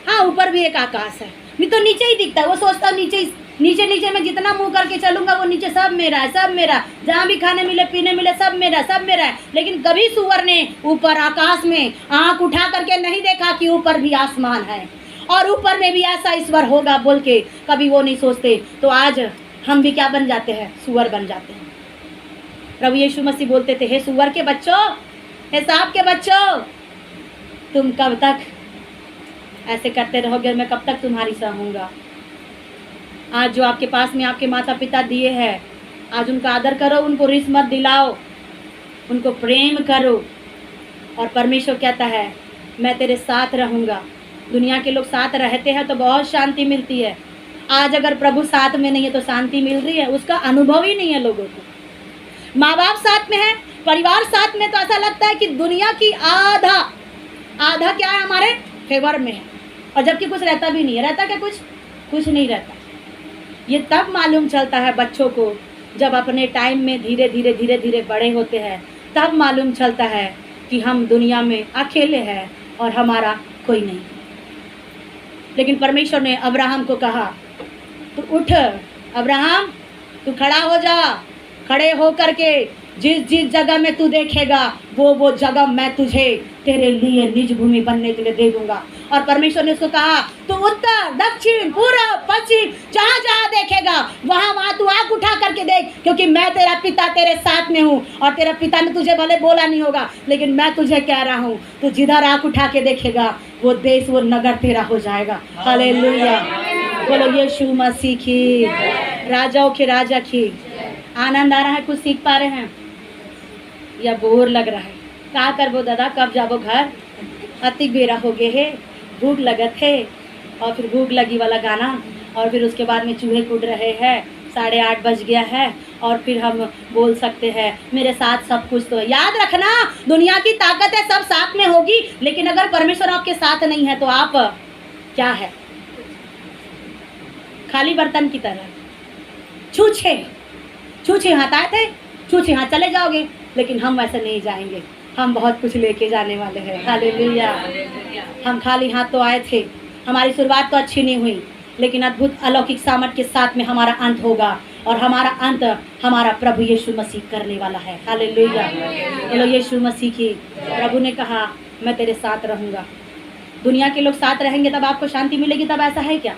Speaker 1: हाँ, ऊपर भी एक आकाश है, नहीं तो नीचे ही दिखता है। वो सोचता है नीचे नीचे में जितना मुंह करके चलूंगा वो नीचे सब मेरा है, सब मेरा, जहाँ भी खाने मिले पीने मिले सब मेरा, सब मेरा है। लेकिन कभी सुअर ने ऊपर आकाश में आँख उठा करके नहीं देखा कि ऊपर भी आसमान है और ऊपर में भी ऐसा ईश्वर होगा बोल के कभी वो नहीं सोचते। तो आज हम भी क्या बन जाते हैं? सुअर बन जाते हैं। प्रभु यीशु मसीह बोलते थे, हे सुअर के बच्चों, हे सांप के बच्चों, तुम कब तक ऐसे करते रहोगे, मैं कब तक तुम्हारी सहूँगा। आज जो आपके पास में आपके माता पिता दिए हैं, आज उनका आदर करो, उनको रिस मत दिलाओ, उनको प्रेम करो। और परमेश्वर कहता है मैं तेरे साथ रहूँगा। दुनिया के लोग साथ रहते हैं तो बहुत शांति मिलती है। आज अगर प्रभु साथ में नहीं है तो शांति मिल रही है, उसका अनुभव ही नहीं है लोगों को। माँ बाप साथ में है, परिवार साथ में, तो ऐसा लगता है कि दुनिया की आधा क्या है हमारे फेवर में है, और जबकि कुछ रहता भी नहीं है। रहता क्या? कुछ नहीं रहता। ये तब मालूम चलता है बच्चों को, जब अपने टाइम में धीरे धीरे बड़े होते हैं, तब मालूम चलता है कि हम दुनिया में अकेले हैं और हमारा कोई नहीं। लेकिन परमेश्वर ने अब्राहम को कहा, तू उठ अब्राहम, तू खड़ा हो जा, खड़े हो करके जिस जगह में तू देखेगा वो जगह मैं तुझे तेरे लिए निज भूमि बनने के लिए दे दूंगा। और परमेश्वर ने उसको कहा, तू उत्तर दक्षिण पूर्व पश्चिम जहाँ जहाँ देखेगा वहाँ तू आँख उठा करके देख, क्योंकि मैं तेरा पिता तेरे साथ में हूँ। और तेरा पिता ने तुझे भले बोला नहीं होगा, लेकिन मैं तुझे कह रहा हूँ, तू जिधर आँख उठा के देखेगा वो देश वो नगर तेरा हो जाएगा। हालेलुया, बोलो यीशु मसीह की, राजाओं के राजा की। आनंद आ रहा है? कुछ सीख पा रहे हैं या बोर लग रहा है? क्या करबो दादा, कब जाबो घर, अति बेरा हो गए है, भूख लगत है, और फिर भूख लगी वाला गाना, और फिर उसके बाद में चूहे कूद रहे हैं, 8:30 बज गया है, और फिर हम बोल सकते हैं मेरे साथ सब कुछ तो है। याद रखना, दुनिया की ताकत है, सब साथ में होगी, लेकिन अगर परमेश्वर आपके साथ नहीं है तो आप क्या है? खाली बर्तन की तरह, छूछे हाथ आए थे, छूछे हाथ चले जाओगे। लेकिन हम वैसे नहीं जाएंगे, हम बहुत कुछ लेके जाने वाले हैं। हालेलुया। हम खाली हाथ तो आए थे, हमारी शुरुआत तो अच्छी नहीं हुई, लेकिन अद्भुत अलौकिक सामर्थ के साथ में हमारा अंत होगा, और हमारा अंत हमारा प्रभु यीशु मसीह करने वाला है। हालेलुया, बोलो यीशु मसीह की। प्रभु ने कहा मैं तेरे साथ रहूँगा। दुनिया के लोग साथ रहेंगे तब आपको शांति मिलेगी, तब ऐसा है क्या?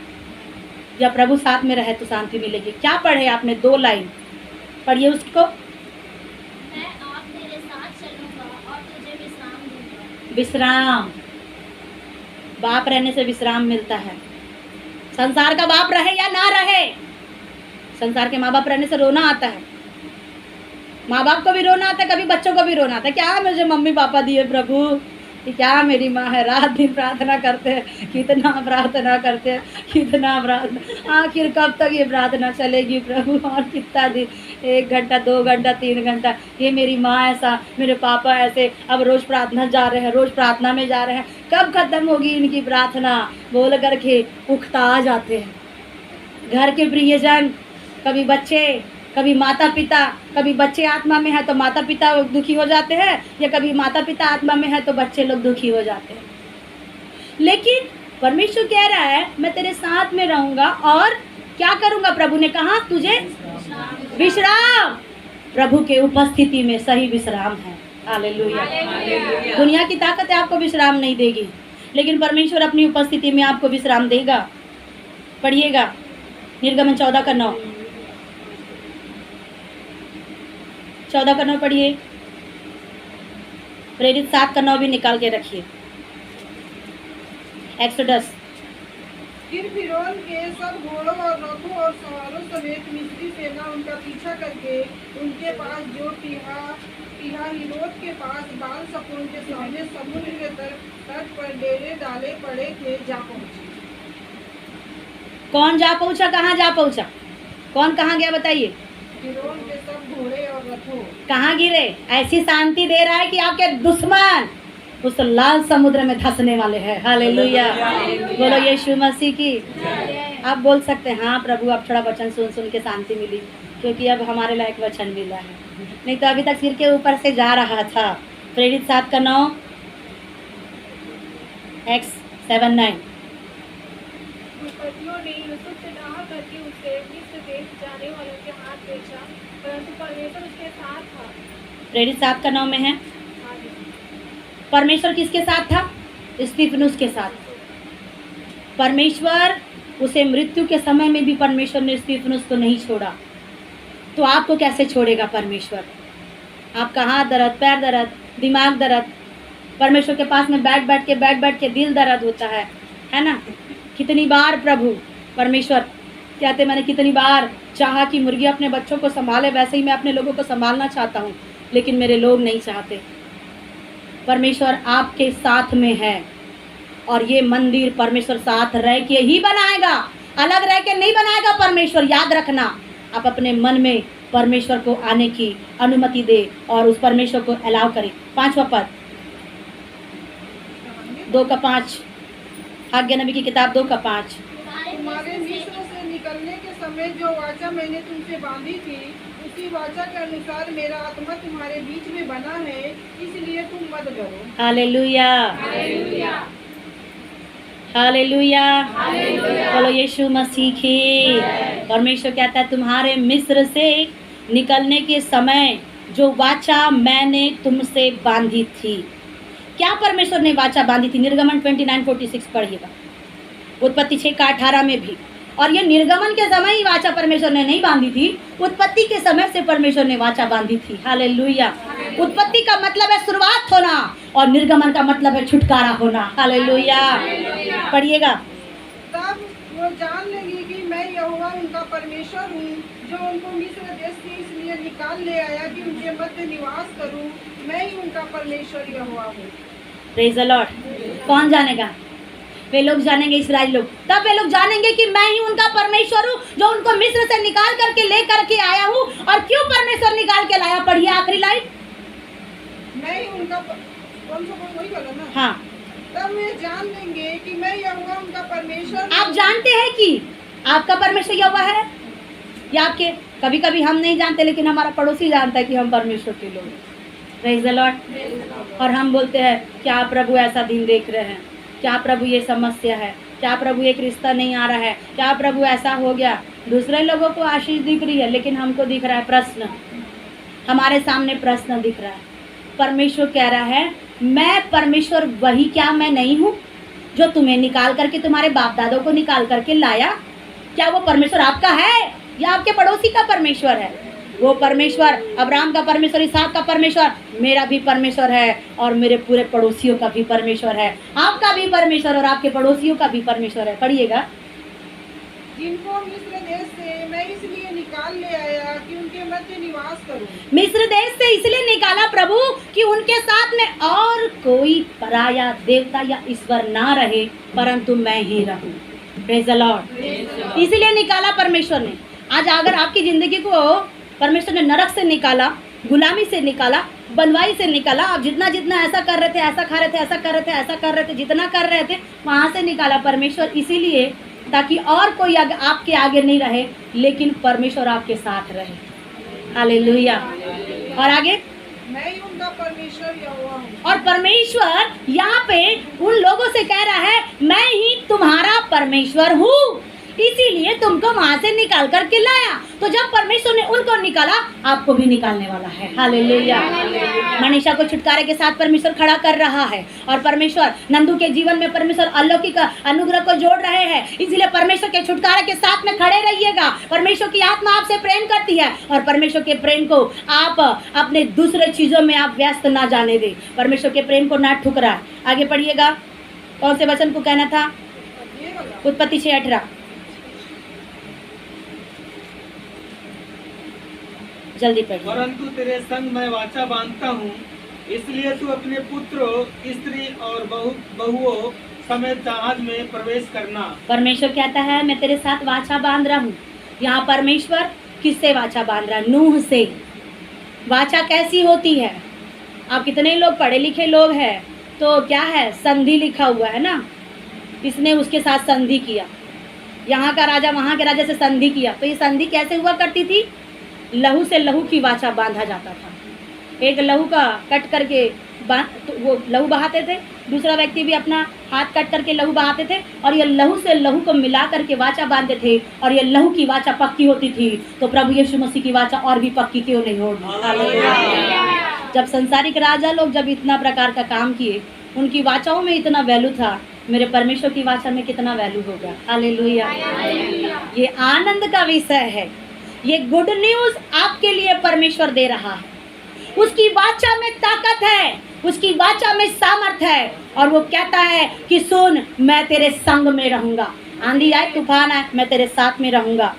Speaker 1: जब प्रभु साथ में रहे तो शांति मिलेगी। क्या पढ़े आपने? 2 लाइन पढ़िए उसको।
Speaker 4: मैं आप तेरे साथ चलूंगा और तुझे विश्राम दूंगा।
Speaker 1: विश्राम, बाप रहने से विश्राम मिलता है। संसार का बाप रहे या ना रहे, संसार के माँ बाप रहने से रोना आता है। माँ बाप को भी रोना आता है, कभी बच्चों को भी रोना आता है। क्या मुझे मम्मी पापा दिए प्रभु, कि क्या मेरी माँ है, रात दिन प्रार्थना करते हैं, कितना प्रार्थना करते हैं, कितना प्रार्थना, आखिर कब तक ये प्रार्थना चलेगी प्रभु, और कितना दिन, 1 घंटा 2 घंटा 3 घंटा, ये मेरी माँ ऐसा, मेरे पापा ऐसे, अब रोज़ प्रार्थना जा रहे हैं, रोज़ प्रार्थना में जा रहे हैं, कब खत्म होगी इनकी प्रार्थना, बोल करके उकता जाते हैं। घर के प्रियजन, कभी बच्चे, कभी माता पिता, कभी बच्चे आत्मा में है तो माता पिता दुखी हो जाते हैं, या कभी माता पिता आत्मा में है तो बच्चे लोग दुखी हो जाते हैं। लेकिन परमेश्वर कह रहा है मैं तेरे साथ में रहूंगा और क्या करूंगा, प्रभु ने कहा तुझे विश्राम, प्रभु के उपस्थिति में सही विश्राम है। हालेलुया। दुनिया की ताकत आपको विश्राम नहीं देगी, लेकिन परमेश्वर अपनी उपस्थिति में आपको विश्राम देगा। पढ़िएगा निर्गमन 14:9, 14:9 पढ़िए। प्रेरित 7:9 भी निकाल के रखिए। एक्सोडस।
Speaker 2: फिर फिरौन के सब घोड़ों और रथों और सवारों समेत मिस्री सेना उनका पीछा करके उनके पास जो पिहाहिरोत के पास बाल सपून के सामने समुद्र के तट पर डेरे डाले पड़े थे जा पहुंचे।
Speaker 1: कौन जा पहुंचा, कहाँ जा पहुंचा, कौन कहाँ गया बताइए।
Speaker 2: फिरौन के सब घोड़े और रथों।
Speaker 1: कहाँ गिरे? ऐसी शांति दे रहा है कि आपके दुश्मन उस लाल समुद्र में धंसने वाले हैं। हालेलुया। बोलो यीशु मसीह की। आप बोल सकते हैं हाँ प्रभु, अब थोड़ा वचन सुन सुन के शांति मिली, क्योंकि अब हमारे लायक वचन मिला है, नहीं तो अभी तक सिर के ऊपर से जा रहा था। प्रेरित 7:9, Acts 7:9।
Speaker 5: विपत्तियों ने यूसुफ से डाह करके उसे मिस्र देश जाने वालों के हाथ बेचा, परंतु परमेश्वर उसके साथ था।
Speaker 1: प्रेरित 7:9 में है।
Speaker 5: आगे।
Speaker 1: परमेश्वर किसके साथ था? स्तिफनुस के साथ। परमेश्वर उसे मृत्यु के समय में भी परमेश्वर ने स्तिफनुस को नहीं छोड़ा, तो आपको कैसे छोड़ेगा परमेश्वर? आपका हाथ दर्द, पैर दर्द, दिमाग दर्द, परमेश्वर के पास में बैठ बैठ के दिल दर्द होता है ना। कितनी बार प्रभु परमेश्वर कहते मैंने कितनी बार चाहा कि मुर्गी अपने बच्चों को संभाले, वैसे ही मैं अपने लोगों को संभालना चाहता हूँ, लेकिन मेरे लोग नहीं चाहते। परमेश्वर आपके साथ में है, और ये मंदिर परमेश्वर साथ रह के ही बनाएगा, अलग रह के नहीं बनाएगा परमेश्वर। याद रखना, आप अपने मन में परमेश्वर को आने की अनुमति दे और उस परमेश्वर को अलाउ करें। 5वां पद 2:5, आज्ञा नबी की किताब 2:5।
Speaker 2: तुम्हारे मिस्र से निकलने के समय जो वाचा मैंने तुमसे बांधी थी, उसी वाचा के अनुसार मेरा आत्मा तुम्हारे बीच में बना है, इसलिए तुम मत डरो।
Speaker 1: हालेलुया, हालेलुया, बोलो यीशु मसीह की। परमेश्वर कहता है तुम्हारे मिस्र से निकलने के समय जो वाचा मैंने तुमसे बांधी थी। क्या परमेश्वर ने वाचा बांधी थी? निर्गमन 29:46 पढ़िएगा, उत्पत्ति 6:18 में भी। और ये निर्गमन के समय ही वाचा परमेश्वर ने नहीं बांधी थी, उत्पत्ति के समय से परमेश्वर ने वाचा बांधी थी। हालेलुया। उत्पत्ति का मतलब है शुरुआत होना, और निर्गमन का मतलब है छुटकारा होना। हालेलुया। पढ़िएगा।
Speaker 2: तब वो जान लेगी कि मैं यहोवा उनका परमेश्वर हूँ, जो उनको मिस्र देश से इसलिए निकाल ले आया कि उनके मध्य निवास करूँ। मैं ही उनका परमेश्वर यहोवा हूँ।
Speaker 1: Praise the Lord. कौन जानेगा? वे लोग जानेंगे, इस्राएल लोग। तब वे लोग जानेंगे कि मैं ही उनका परमेश्वर हूँ, जो उनको मिस्र से निकाल करके ले करके आया हूँ। और क्यों परमेश्वर निकाल के लाया? पढ़िए आखिरी लाइन।
Speaker 2: मैं ही उनका कौन सा वही बोला ना।
Speaker 1: हाँ,
Speaker 2: तब वे जान लेंगे कि मैं यहोवा उनका परमेश्वर।
Speaker 1: आप जानते हैं कि आपका परमेश्वर यहोवा है या आपके? कभी कभी हम नहीं जानते, लेकिन हमारा पड़ोसी जानता है कि हम परमेश्वर के लोग हैं। Praise the Lord. और हम बोलते हैं क्या प्रभु ऐसा दिन देख रहे हैं, क्या प्रभु ये समस्या है, क्या प्रभु एक रिश्ता नहीं आ रहा है, क्या प्रभु ऐसा हो गया। दूसरे लोगों को आशीष दिख रही है, लेकिन हमको दिख रहा है प्रश्न, हमारे सामने प्रश्न दिख रहा है। परमेश्वर कह रहा है मैं परमेश्वर वही क्या मैं नहीं हूँ जो तुम्हें निकाल करके, तुम्हारे बाप दादों को निकाल करके लाया? क्या वो परमेश्वर आपका है या आपके पड़ोसी का परमेश्वर है? वो परमेश्वर अब्राहम का परमेश्वर, इसहाक का परमेश्वर मेरा भी परमेश्वर है, और मेरे पूरे पड़ोसियों का भी परमेश्वर है, आपका भी परमेश्वर और आपके पड़ोसियों का भी परमेश्वर है। पढ़िएगा।
Speaker 2: जिनको मिस्र देश से मैं इसलिए निकाल ले आया कि उनके मध्य निवास करूं।
Speaker 1: मिस्र देश से इसलिए निकाला प्रभु कि उनके साथ में और कोई पराया देवता या ईश्वर ना रहे, परंतु मैं ही रहूं। Praise the Lord. इसीलिए निकाला परमेश्वर ने। आज अगर आपकी जिंदगी को परमेश्वर ने नरक से निकाला, गुलामी से निकाला, बंधुआई से निकाला, आप जितना जितना ऐसा कर रहे थे, ऐसा खा रहे थे, ऐसा कर रहे थे, ऐसा कर रहे थे, जितना कर रहे थे वहां से निकाला परमेश्वर, इसीलिए ताकि और कोई आपके आगे नहीं रहे, लेकिन परमेश्वर आपके साथ रहे। हालेलुया। और आगे,
Speaker 2: मैं ही उनका परमेश्वर यहोवा हूँ।
Speaker 1: और परमेश्वर यहाँ पे उन लोगों से कह रहा है, मैं ही तुम्हारा परमेश्वर हूँ, इसीलिए तुमको वहां से निकाल करके लाया। तो जब परमेश्वर ने उनको निकाला, आपको भी निकालने वाला है। हालेलुया। मनीषा को छुटकारे के साथ परमेश्वर खड़ा कर रहा है, और परमेश्वर नंदू के जीवन में परमेश्वर अलौकिक अनुग्रह को जोड़ रहे हैं। इसलिए परमेश्वर के छुटकारे के साथ में खड़े रहिएगा। परमेश्वर की आत्मा आपसे प्रेम करती है, और परमेश्वर के प्रेम को आप अपने दूसरे चीजों में आप व्यस्त ना जाने दे। परमेश्वर के प्रेम को ना ठुकराए। आगे पढ़िएगा, कौन से वचन को कहना था?
Speaker 2: ये वाला।
Speaker 1: उत्पत्ति 6:18। जल्दी पढ़िए।
Speaker 3: परंतु तेरे संग मैं वाचा बांधता हूँ, इसलिए तू अपने पुत्रों, स्त्री और बहुओं समेत जहाज में प्रवेश करना।
Speaker 1: परमेश्वर कहता है, मैं तेरे साथ वाचा बांध रहा हूँ। यहाँ परमेश्वर किससे वाचा बांध रहा है? नूह से। वाचा कैसी होती है? आप कितने लोग पढ़े लिखे लोग हैं, तो क्या है, संधि लिखा हुआ है ना, इसने उसके साथ संधि किया। यहाँ का राजा वहाँ के राजा से संधि किया। तो ये संधि कैसे हुआ करती थी? लहू से लहू की वाचा बांधा जाता था। एक लहू का कट करके तो वो लहू बहाते थे, दूसरा व्यक्ति भी अपना हाथ कट करके लहू बहाते थे, और ये लहू से लहू को मिला करके वाचा बांधते थे, और ये लहू की वाचा पक्की होती थी। तो प्रभु यीशु मसीह की वाचा और भी पक्की क्यों नहीं होगी? जब संसारिक राजा लोग जब इतना प्रकार का काम किए, उनकी वाचाओं में इतना वैल्यू था, मेरे परमेश्वर की वाचा में कितना वैल्यू होगा। हालेलुया। ये आनंद का विषय है। ये गुड न्यूज आपके लिए परमेश्वर दे रहा है। उसकी वाचा में ताकत है, उसकी वाचा में सामर्थ्य है, और वो कहता है कि सुन, मैं तेरे संग में रहूंगा। आंधी आए, तूफान आए, मैं तेरे साथ में रहूंगा।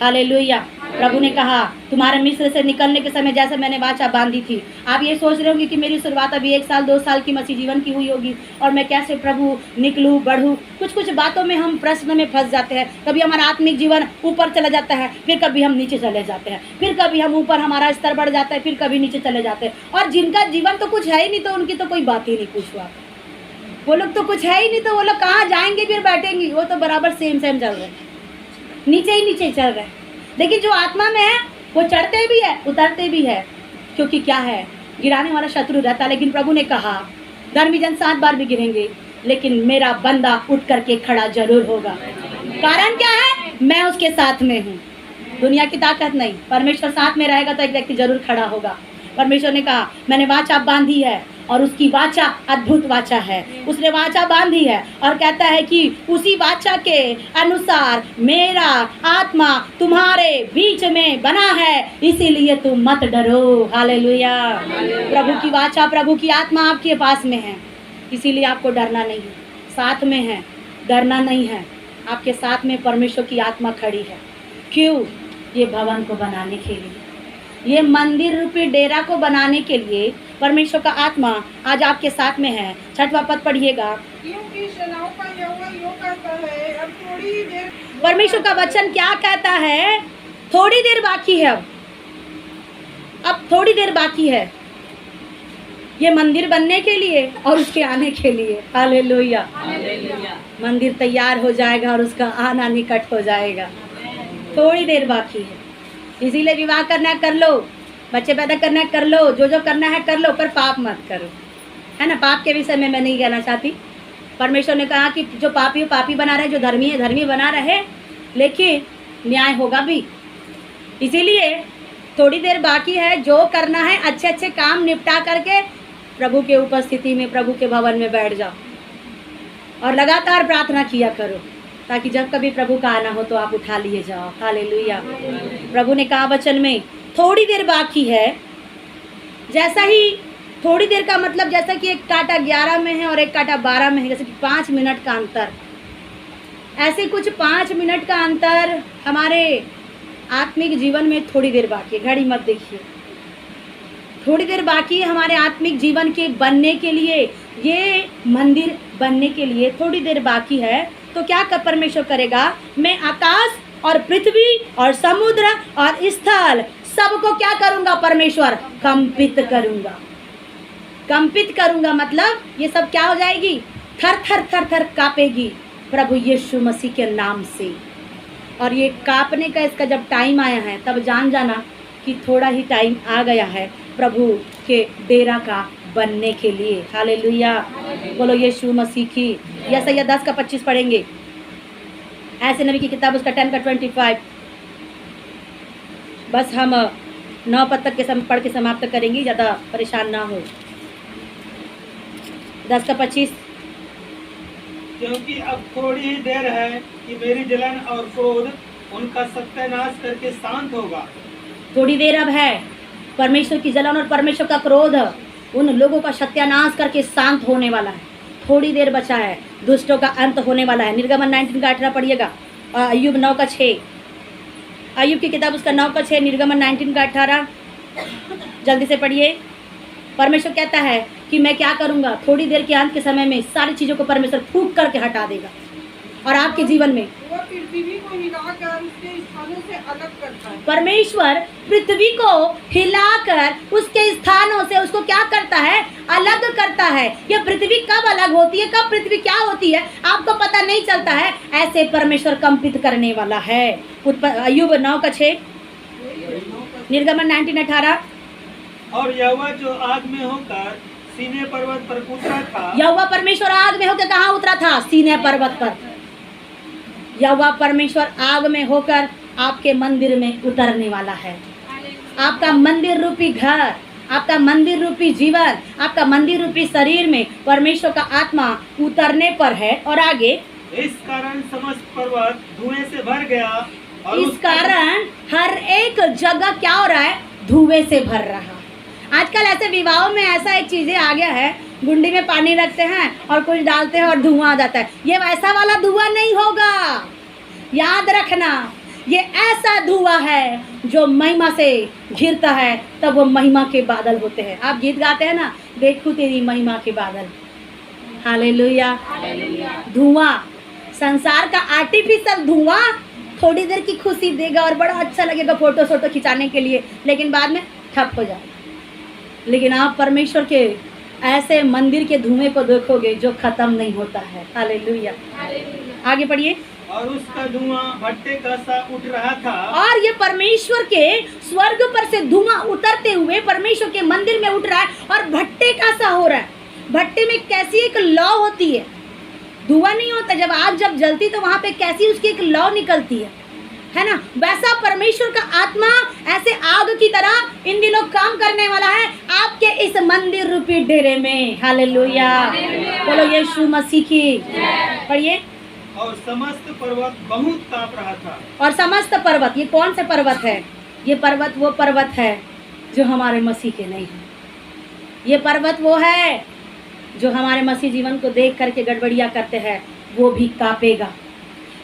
Speaker 1: हालेलुया। प्रभु ने कहा, तुम्हारे मिस्र से निकलने के समय जैसे मैंने वाचा बांधी थी। आप ये सोच रहे होंगे कि मेरी शुरुआत अभी 1 साल 2 साल की मसीह जीवन की हुई होगी, और मैं कैसे प्रभु निकलूँ, बढ़ूँ। कुछ बातों में हम प्रश्न में फंस जाते हैं। कभी हमारा आत्मिक जीवन ऊपर चला जाता है, फिर कभी हम नीचे चले जाते हैं, फिर कभी हम ऊपर, हमारा स्तर बढ़ जाता है, फिर कभी नीचे चले जाते हैं। और जिनका जीवन तो कुछ है ही नहीं, तो उनकी तो कोई बात ही नहीं पूछो आप। वो लोग तो कुछ है ही नहीं, तो वो लोग कहाँ जाएंगे फिर बैठेंगे? वो तो बराबर सेम चल रहे हैं, नीचे ही नीचे चल रहे हैं। लेकिन जो आत्मा में है वो चढ़ते भी है, उतरते भी है, क्योंकि क्या है, गिराने वाला शत्रु रहता है। लेकिन प्रभु ने कहा, धर्मी जन 7 बार भी गिरेंगे, लेकिन मेरा बंदा उठ करके खड़ा जरूर होगा। कारण क्या है? मैं उसके साथ में हूँ। दुनिया की ताकत नहीं, परमेश्वर साथ में रहेगा तो एक व्यक्ति जरूर खड़ा होगा। परमेश्वर ने कहा, मैंने वाचा बांधी है, और उसकी वाचा अद्भुत वाचा है। उसने वाचा बांधी है, और कहता है कि उसी वाचा के अनुसार मेरा आत्मा तुम्हारे बीच में बना है, इसीलिए तुम मत डरो। हालेलुया। प्रभु की वाचा, प्रभु की आत्मा आपके पास में है, इसीलिए आपको डरना नहीं है। साथ में है, डरना नहीं है। आपके साथ में परमेश्वर की आत्मा खड़ी है। क्यों? ये भवन को बनाने के लिए, ये मंदिर रूपी डेरा को बनाने के लिए परमेश्वर का आत्मा आज आपके साथ में है। 6वां पद पढ़िएगा।
Speaker 2: क्योंकि सेनाओं का यहोवा यूँ कहता है, अब थोड़ी देर।
Speaker 1: परमेश्वर का वचन क्या कहता है? थोड़ी देर बाकी है। अब थोड़ी देर बाकी है ये मंदिर बनने के लिए और उसके आने के लिए। हालेलुया। मंदिर तैयार हो जाएगा और उसका आना निकट हो जाएगा। थोड़ी देर बाकी है, इसीलिए विवाह करना है कर लो, बच्चे पैदा करना है कर लो, जो करना है कर लो, पर पाप मत करो। है ना? पाप के विषय में मैं नहीं कहना चाहती। परमेश्वर ने कहा कि जो पापी पापी बना रहे, जो धर्मी है धर्मी बना रहे, लेकिन न्याय होगा भी। इसीलिए थोड़ी देर बाकी है। जो करना है अच्छे अच्छे काम निपटा करके प्रभु के उपस्थिति में, प्रभु के भवन में बैठ जाओ, और लगातार प्रार्थना किया करो, ताकि जब कभी प्रभु का आना हो तो आप उठा लिए जाओ। हालेलुया। प्रभु ने कहा वचन में, थोड़ी देर बाकी है। जैसा ही थोड़ी देर का मतलब, जैसा कि एक कांटा 11 में है और एक कांटा 12 में है, जैसे कि 5 मिनट का अंतर, ऐसे कुछ 5 मिनट का अंतर हमारे आत्मिक जीवन में थोड़ी देर बाकी है, घड़ी मत देखिए, थोड़ी देर बाकी है हमारे आत्मिक जीवन के बनने के लिए, ये मंदिर बनने के लिए थोड़ी देर बाकी है। तो क्या कर परमेश्वर करेगा? मैं आकाश और पृथ्वी और समुद्र और स्थल सबको क्या करूँगा? परमेश्वर कंपित करूँगा। कंपित करूँगा मतलब ये सब क्या हो जाएगी? थर थर थर थर काँपेगी प्रभु यीशु मसीह के नाम से। और ये काँपने का इसका जब टाइम आया है तब जान जाना कि थोड़ा ही टाइम आ गया है प्रभु के डेरा का बनने के लिए। हालेलुया, बोलो यीशु मसीह की। यशायाह 10 का 25 पढ़ेंगे, ऐसे नबी की किताब उसका 10 का 25। बस हम 9 पद तक के पढ़ के समाप्त करेंगे, ज़्यादा परेशान ना हो। 10 का 25।
Speaker 3: क्योंकि अब थोड़ी ही देर है कि मेरी जलन और क्रोध उनका सत्यानाश करके शांत होगा।
Speaker 1: थोड़ी देर अब है, परमेश्वर की जलन और परमेश्वर का क्रोध उन लोगों का सत्यानाश करके शांत होने वाला है। थोड़ी देर बचा है, दुष्टों का अंत होने वाला है। निर्गमन 19 का 18 पढ़िएगा, और अय्यूब 9 का 6। अय्यूब की किताब उसका 9 का 6, निर्गमन 19 का 18 जल्दी से पढ़िए। परमेश्वर कहता है कि मैं क्या करूँगा? थोड़ी देर के अंत के समय में सारी चीज़ों को परमेश्वर फूंक करके हटा देगा और आपके जीवन में
Speaker 2: वो पृथ्वी को हिलाकर उसके स्थानों से अलग करता है।
Speaker 1: परमेश्वर पृथ्वी को हिलाकर उसके स्थानों से उसको क्या करता है? अलग करता है। ये पृथ्वी कब अलग होती है, कब पृथ्वी क्या होती है आपको पता नहीं चलता है। ऐसे परमेश्वर कंपित करने वाला है। अय्यूब 9 का 6, निर्गमन 19 18।
Speaker 3: और यहोवा जो आग में होकर सीने पर्वत पर उतरा था।
Speaker 1: यहोवा परमेश्वर आग में होकर कहाँ उतरा था? सीने पर्वत पर। यहोवा परमेश्वर आग में होकर आपके मंदिर में उतरने वाला है। आपका मंदिर रूपी घर, आपका मंदिर रूपी जीवन, आपका मंदिर रूपी शरीर में परमेश्वर का आत्मा उतरने पर है। और आगे,
Speaker 3: इस कारण समस्त पर्वत धुएं से भर गया और
Speaker 1: इस कारण हर एक जगह क्या हो रहा है? धुएं से भर रहा। आजकल ऐसे विवाहों में ऐसा एक चीज़ें आ गया है, गुंडी में पानी रखते हैं और कुछ डालते हैं और धुआं आ जाता है। ये वैसा वाला धुआं नहीं होगा, याद रखना। ये ऐसा धुआं है जो महिमा से घिरता है, तब वो महिमा के बादल होते हैं। आप गीत गाते हैं ना, देखूं तेरी महिमा के बादल। हालेलुया। धुआं, संसार का आर्टिफिशियल धुआं थोड़ी देर की खुशी देगा और बड़ा अच्छा लगेगा फोटो सोटो खिंचाने के लिए, लेकिन बाद में ठप हो जाएगा। लेकिन आप परमेश्वर के ऐसे मंदिर के धुएं को देखोगे जो खत्म नहीं होता है। हालेलुया। आगे पढ़िए।
Speaker 3: और उसका धुआं भट्टे का सा उठ रहा था।
Speaker 1: और ये परमेश्वर के स्वर्ग पर से धुआं उतरते हुए परमेश्वर के मंदिर में उठ रहा है और भट्टे का सा हो रहा है। भट्टे में कैसी एक लौ होती है, धुआं नहीं होता। जब आग जब जलती तो वहां पे कैसी उसकी एक लौ निकलती है ना? वैसा परमेश्वर का आत्मा ऐसे आग की तरह इन दिनों काम करने वाला है आपके इस मंदिर रूपी डेरे में। हालेलुया, बोलो यीशु मसीह की। पढ़िए।
Speaker 3: और समस्त पर्वत बहुत कांप रहा था।
Speaker 1: और समस्त पर्वत, ये कौन से पर्वत है? ये पर्वत वो पर्वत है जो हमारे मसीह के नहीं है। ये पर्वत वो है जो हमारे मसीह जीवन को देख करके गड़बड़िया करते हैं, वो भी कांपेगा,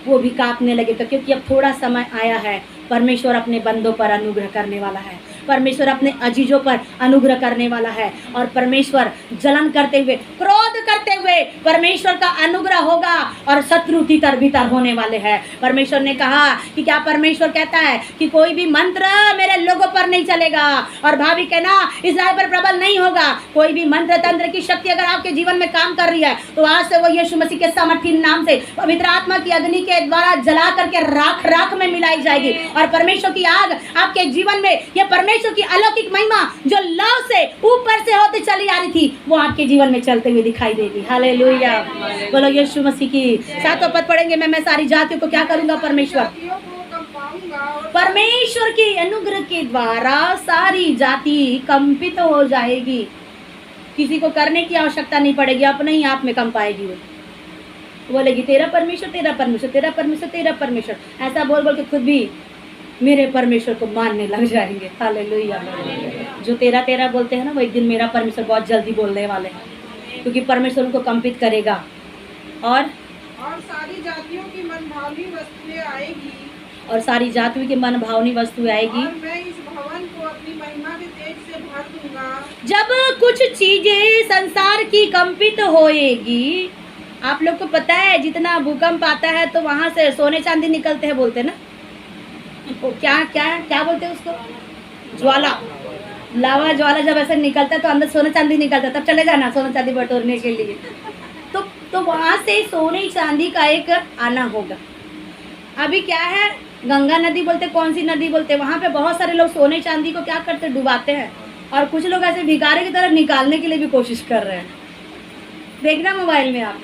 Speaker 1: वो भी कांपने लगेगा। क्योंकि अब थोड़ा समय आया है, परमेश्वर अपने बंदों पर अनुग्रह करने वाला है। परमेश्वर अपने अजीजों पर अनुग्रह करने वाला है। और परमेश्वर जलन करते हुए, क्रोध करते हुए परमेश्वर का अनुग्रह होगा और शत्रु तितर बितर होने वाले हैं। परमेश्वर ने कहा कि क्या परमेश्वर कहता है कि कोई भी मंत्र मेरे लोगों पर नहीं चलेगा, और भाभी कहना इस्राएल पर प्रबल नहीं होगा। कोई भी मंत्र तंत्र की शक्ति अगर आपके जीवन में काम कर रही है तो आज से वो यीशु मसीह के सामर्थी नाम से पवित्र आत्मा की अग्नि के द्वारा जला करके राख राख में मिलाई जाएगी। और परमेश्वर की आग आपके जीवन में, ये परमेश्वर की अलौकिक महिमा जो लौ से ऊपर से होती चली आ रही थी, वो आपके जीवन में चलते हुए दिखाई देगी। हालेलुया, बोलो यीशु मसीह की। 7वां पद पढ़ेंगे। मैं सारी जातियों को क्या करूंगा? परमेश्वर परमेश्वर के अनुग्रह के द्वारा सारी जाति कंपित हो जाएगी। किसी को करने की आवश्यकता नहीं पड़ेगी, अपने ही आप में कंपाएगी। वो बोलेगी तेरा परमेश्वर, तेरा परमेश्वर, तेरा परमेश्वर, तेरा परमेश्वर। ऐसा बोल बोल के खुद भी मेरे परमेश्वर को मानने लग जाएंगे। हालेलुया। जो तेरा तेरा बोलते हैं ना, वो एक दिन मेरा परमेश्वर बहुत जल्दी बोलने वाले हैं, क्योंकि परमेश्वर उनको कंपित करेगा। और
Speaker 2: सारी जातियों की मनभावनी वस्तुएं आएगी
Speaker 1: और सारी जातियों की मन भावनी वस्तु आएगी।
Speaker 2: और मैं इस भवन को अपनी महिमा के तेज से भर दूंगा।
Speaker 1: जब कुछ चीजें संसार की कंपित होएगी, आप लोग को पता है जितना भूकंप आता है तो वहां से सोने चांदी निकलते हैं, बोलते हैं ना, वो क्या क्या क्या बोलते हैं उसको, ज्वाला, लावा ज्वाला जब ऐसे निकलता है तो अंदर सोने चांदी निकलता है, तब चले जाना सोने चांदी बटोरने के लिए। तो वहां से सोने चांदी का एक आना होगा। अभी क्या है, गंगा नदी बोलते, कौन सी नदी बोलते, वहां पे बहुत सारे लोग सोने चांदी को क्या करते, डुबाते हैं, और कुछ लोग ऐसे भिखारी की तरह निकालने के लिए भी कोशिश कर रहे हैं। देखना मोबाइल में आप,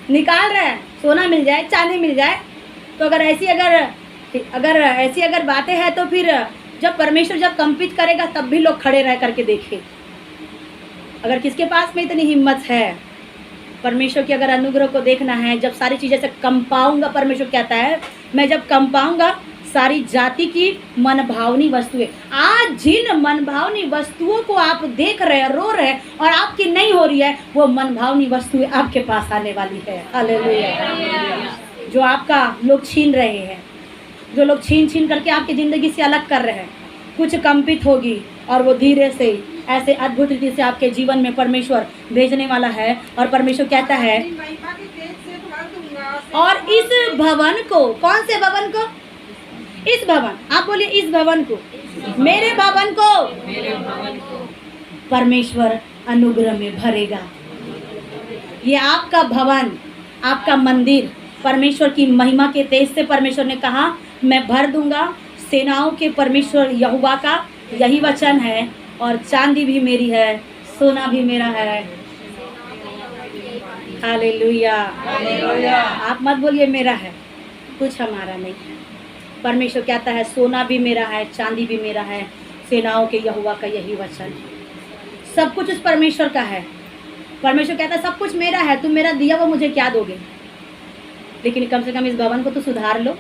Speaker 1: निकाल रहे हैं, सोना मिल जाए, चांदी मिल जाए। तो अगर ऐसी अगर बातें हैं तो फिर जब परमेश्वर जब कंपित करेगा तब भी लोग खड़े रह करके देखें। अगर किसके पास में इतनी हिम्मत है परमेश्वर की अगर अनुग्रह को देखना है, जब सारी चीज़ें से कंपाऊंगा, परमेश्वर कहता है मैं जब कंपाऊंगा सारी जाति की मनभावनी वस्तुएं, आज जिन मनभावनी वस्तुओं को आप देख रहे हैं, रो रहे हैं और आपकी नहीं हो रही है, वो मनभावनी वस्तुएं आपके पास आने वाली है। हालेलुया। जो आपका लोग छीन रहे हैं, जो लोग छीन करके आपकी ज़िंदगी से अलग कर रहे हैं, कुछ कंपित होगी और वो धीरे से ऐसे अद्भुत रीति से आपके जीवन में परमेश्वर भेजने वाला है। और परमेश्वर कहता है
Speaker 2: अपनी महिमा के तेज से भर दूंगा।
Speaker 1: और इस भवन को, कौन से भवन को, इस भवन, आप बोलिए इस भवन को, मेरे भवन को परमेश्वर अनुग्रह में भरेगा। ये आपका भवन, आपका मंदिर परमेश्वर की महिमा के तेज से परमेश्वर ने कहा मैं भर दूंगा। सेनाओं के परमेश्वर यहोवा का यही वचन है। और चांदी भी मेरी है, सोना भी मेरा है। हालेलुया। आप मत बोलिए मेरा है, कुछ हमारा नहीं है। परमेश्वर कहता है सोना भी मेरा है, चांदी भी मेरा है, सेनाओं के यहोवा का यही वचन है। सब कुछ उस परमेश्वर का है। परमेश्वर कहता है सब कुछ मेरा है, तुम मेरा दिया वो मुझे क्या दोगे। लेकिन कम से कम इस भवन को तो सुधार लो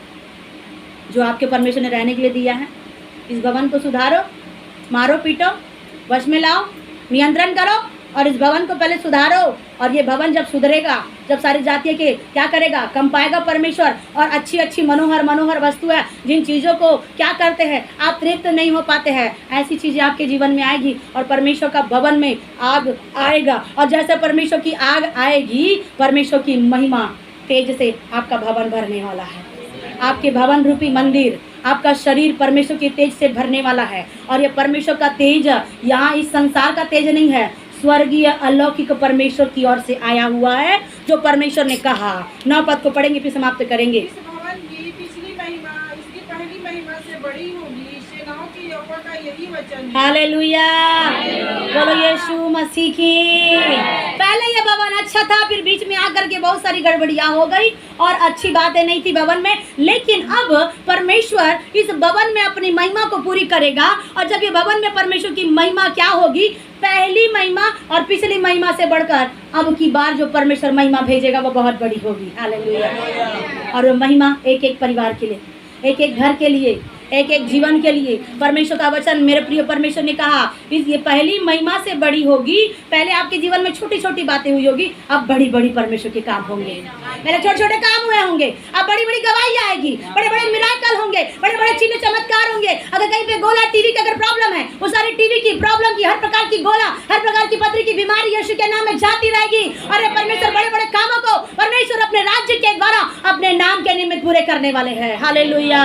Speaker 1: जो आपके परमेश्वर ने रहने के लिए दिया है। इस भवन को सुधारो, मारो पीटो, वश में लाओ, नियंत्रण करो और इस भवन को पहले सुधारो। और ये भवन जब सुधरेगा, जब सारी जातियों के क्या करेगा, कम पाएगा परमेश्वर। और अच्छी अच्छी मनोहर वस्तु है, जिन चीज़ों को क्या करते हैं आप तृप्त नहीं हो पाते हैं, ऐसी चीज़ें आपके जीवन में आएगी और परमेश्वर का भवन में आग आएगा। और जैसे परमेश्वर की आग आएगी, परमेश्वर की महिमा तेज से आपका भवन भरने वाला है। आपके भवन रूपी मंदिर, आपका शरीर परमेश्वर के तेज से भरने वाला है। और ये परमेश्वर का तेज यहाँ इस संसार का तेज नहीं है, स्वर्गीय अलौकिक परमेश्वर की ओर से आया हुआ है, जो परमेश्वर ने कहा। 9 पद को पढ़ेंगे फिर समाप्त करेंगे।
Speaker 2: इस भवन की पिछली महिमा इसकी पहली महिमा से बड़ी होगी, सेनाओं के यहोवा का यही वचन है।
Speaker 1: हालेलुया, बोलो यीशु मसीह की। पहले ये भवन अच्छा था, फिर बीच में आकर के बहुत सारी गड़बड़ियां हो गई और अच्छी बातें नहीं थी भवन में। लेकिन अब परमेश्वर इस भवन में अपनी महिमा को पूरी करेगा। और जब ये भवन में परमेश्वर की महिमा क्या होगी, पहली महिमा और पिछली महिमा से बढ़कर अब की बार जो परमेश्वर महिमा भेजेगा वो बहुत बड़ी होगी। हालेलुया। और वो महिमा एक एक परिवार के लिए, एक एक घर के लिए, एक एक जीवन के लिए। परमेश्वर का वचन, मेरे प्रिय परमेश्वर ने कहा ये पहली महिमा से बड़ी होगी। पहले आपके जीवन में छोटी छोटी बातें हुई होगी, अब बड़ी बड़ी परमेश्वर के काम होंगे। पहले छोटे छोटे काम हुए होंगे, अब बड़ी बड़ी गवाही आएगी, बड़े बड़े मिराकल होंगे, बड़े बड़े चिन्ह चमत्कार होंगे। अगर कहीं पे गोला टीवी की अगर प्रॉब्लम है, वो सारी टीवी की प्रॉब्लम की, हर प्रकार की गोला, हर प्रकार की पथरी की बीमारी यीशु के नाम में जाती रहेगी। और परमेश्वर बड़े बड़े कामों को परमेश्वर अपने राज्य के द्वारा अपने नाम के निमित्त पूरे करने वाले हैं। हालेलुया।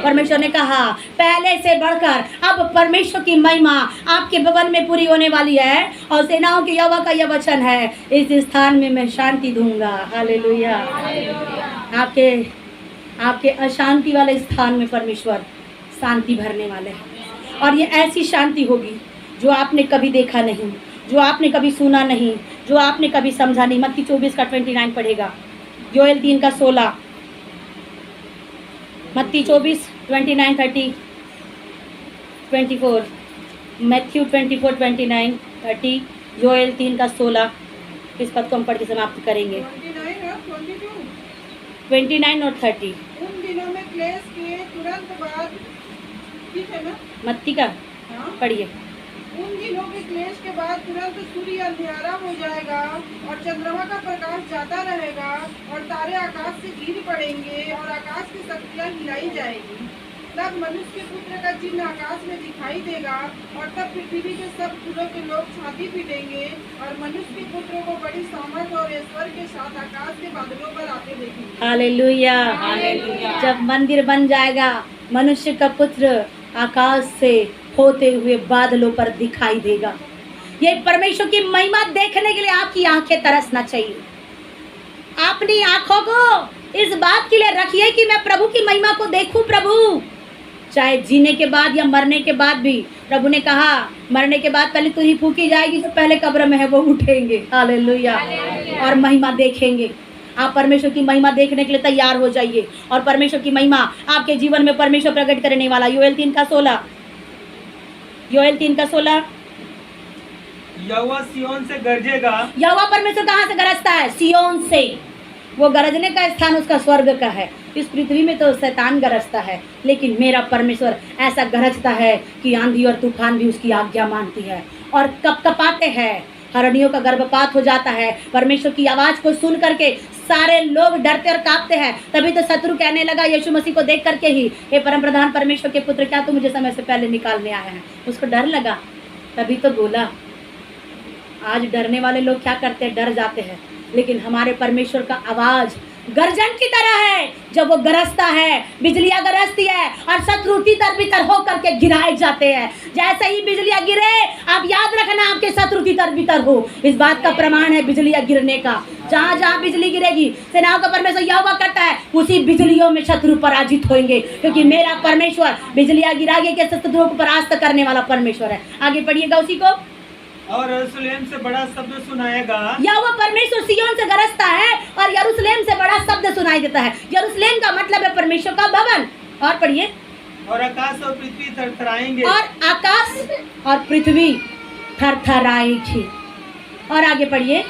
Speaker 1: परमेश्वर ने कहा पहले से बढ़कर अब परमेश्वर की महिमा आपके भवन में पूरी होने वाली है। और सेनाओं के यहोवा का यह वचन है, इस स्थान में मैं शांति दूंगा। हालेलुया। आपके अशांति वाले स्थान में परमेश्वर शांति भरने वाले हैं। और ये ऐसी शांति होगी जो आपने कभी देखा नहीं, जो आपने कभी सुना नहीं, जो आपने कभी समझा नहीं। मत्ती 24 का 29 पढ़ेगा, योएल 3 का 16, मत्ती 24 29 30 24, मैथ्यू 24 29 30, योएल 3 का 16। इस पद को हम पढ़ के समाप्त करेंगे। 29 और 30।
Speaker 2: उन दिनों में क्लेश के तुरंत बाद, ठीक है ना,
Speaker 1: मत्ती का
Speaker 2: हाँ?
Speaker 1: पढ़िए।
Speaker 2: उन दिनों के क्लेश के बाद तुरंत सूर्य अंधियारा हो जाएगा और चंद्रमा का प्रकाश जाता रहेगा और तारे आकाश से गिर पड़ेंगे और आकाश की शक्तियाँ हिलाई जाएगी। तब मनुष्य के पुत्र का चिन्ह आकाश में दिखाई देगा और तब पृथ्वी के सब कुलों के लोग छाती पीटेंगे और मनुष्य के पुत्र को बड़ी सामर्थ और ऐश्वर्य के साथ आकाश के बादलों पर आते देखेंगे।
Speaker 1: हालेलुया। जब मंदिर बन जाएगा, मनुष्य का पुत्र आकाश से होते हुए बादलों पर दिखाई देगा। ये परमेश्वर की महिमा देखने के लिए आपकी आंखें तरसना चाहिए। अपनी आंखों को इस बात के लिए रखिए कि मैं प्रभु की महिमा को देखूं। प्रभु चाहे जीने के बाद या मरने के बाद भी, प्रभु ने कहा मरने के बाद पहले तुरही फूकी जाएगी, जो पहले कब्र में है वो उठेंगे। हालेलुया। और महिमा देखेंगे। आप परमेश्वर की महिमा देखने के लिए तैयार हो जाइए और परमेश्वर की महिमा आपके जीवन में परमेश्वर प्रकट करने वाला। योएल 3:16, योएल 3:16।
Speaker 3: यहोवा सिय्योन से गरजेगा।
Speaker 1: यहोवा परमेश्वर कहाँ से गरजता है? सिय्योन से। वो गरजने का स्थान उसका स्वर्ग का है। इस पृथ्वी में तो शैतान गरजता है, लेकिन मेरा परमेश्वर ऐसा गरजता है कि आंधी और तूफान भी उसकी आज्ञा मानती है और कपकपाते हैं। हरणियों का गर्भपात हो जाता है। परमेश्वर की आवाज़ को सुन करके सारे लोग डरते और कांपते हैं। तभी तो शत्रु कहने लगा यीशु मसीह को देख करके ही, हे परम प्रधान परमेश्वर के पुत्र, क्या तू मुझे समय से पहले निकालने आया है? उसको डर लगा, तभी तो बोला। आज डरने वाले लोग क्या करते हैं? डर जाते हैं। लेकिन हमारे परमेश्वर का आवाज़ गर्जन की तरह है। जब वो गरजता है, बिजलियां गरजती है और शत्रु तितर बितर होकर के गिराए जाते हैं। जैसे ही बिजलियां गिरे, आप याद रखना आपके शत्रु तितर बितर हो। इस बात का प्रमाण है बिजलियां गिरने का। जहाँ जहाँ बिजली गिरेगी, सेनाओं का परमेश्वर यहोवा करता है, उसी बिजलियों में शत्रु पराजित होंगे, क्योंकि मेरा परमेश्वर बिजलियां गिरागे के शत्रुओं को परास्त करने वाला परमेश्वर है। आगे पढ़िएगा उसी को।
Speaker 3: और यरूशलेम से बड़ा शब्द सुनाएगा।
Speaker 1: यहोवा परमेश्वर सिय्योन से गरजता है और यरूशलेम से बड़ा शब्द सुनाई देता है। यरूशलेम का मतलब है परमेश्वर का भवन। और पढ़िए।
Speaker 3: और आकाश और पृथ्वी थरथराएंगे।
Speaker 1: और आकाश और पृथ्वी थरथराएगी। और आगे पढ़िए।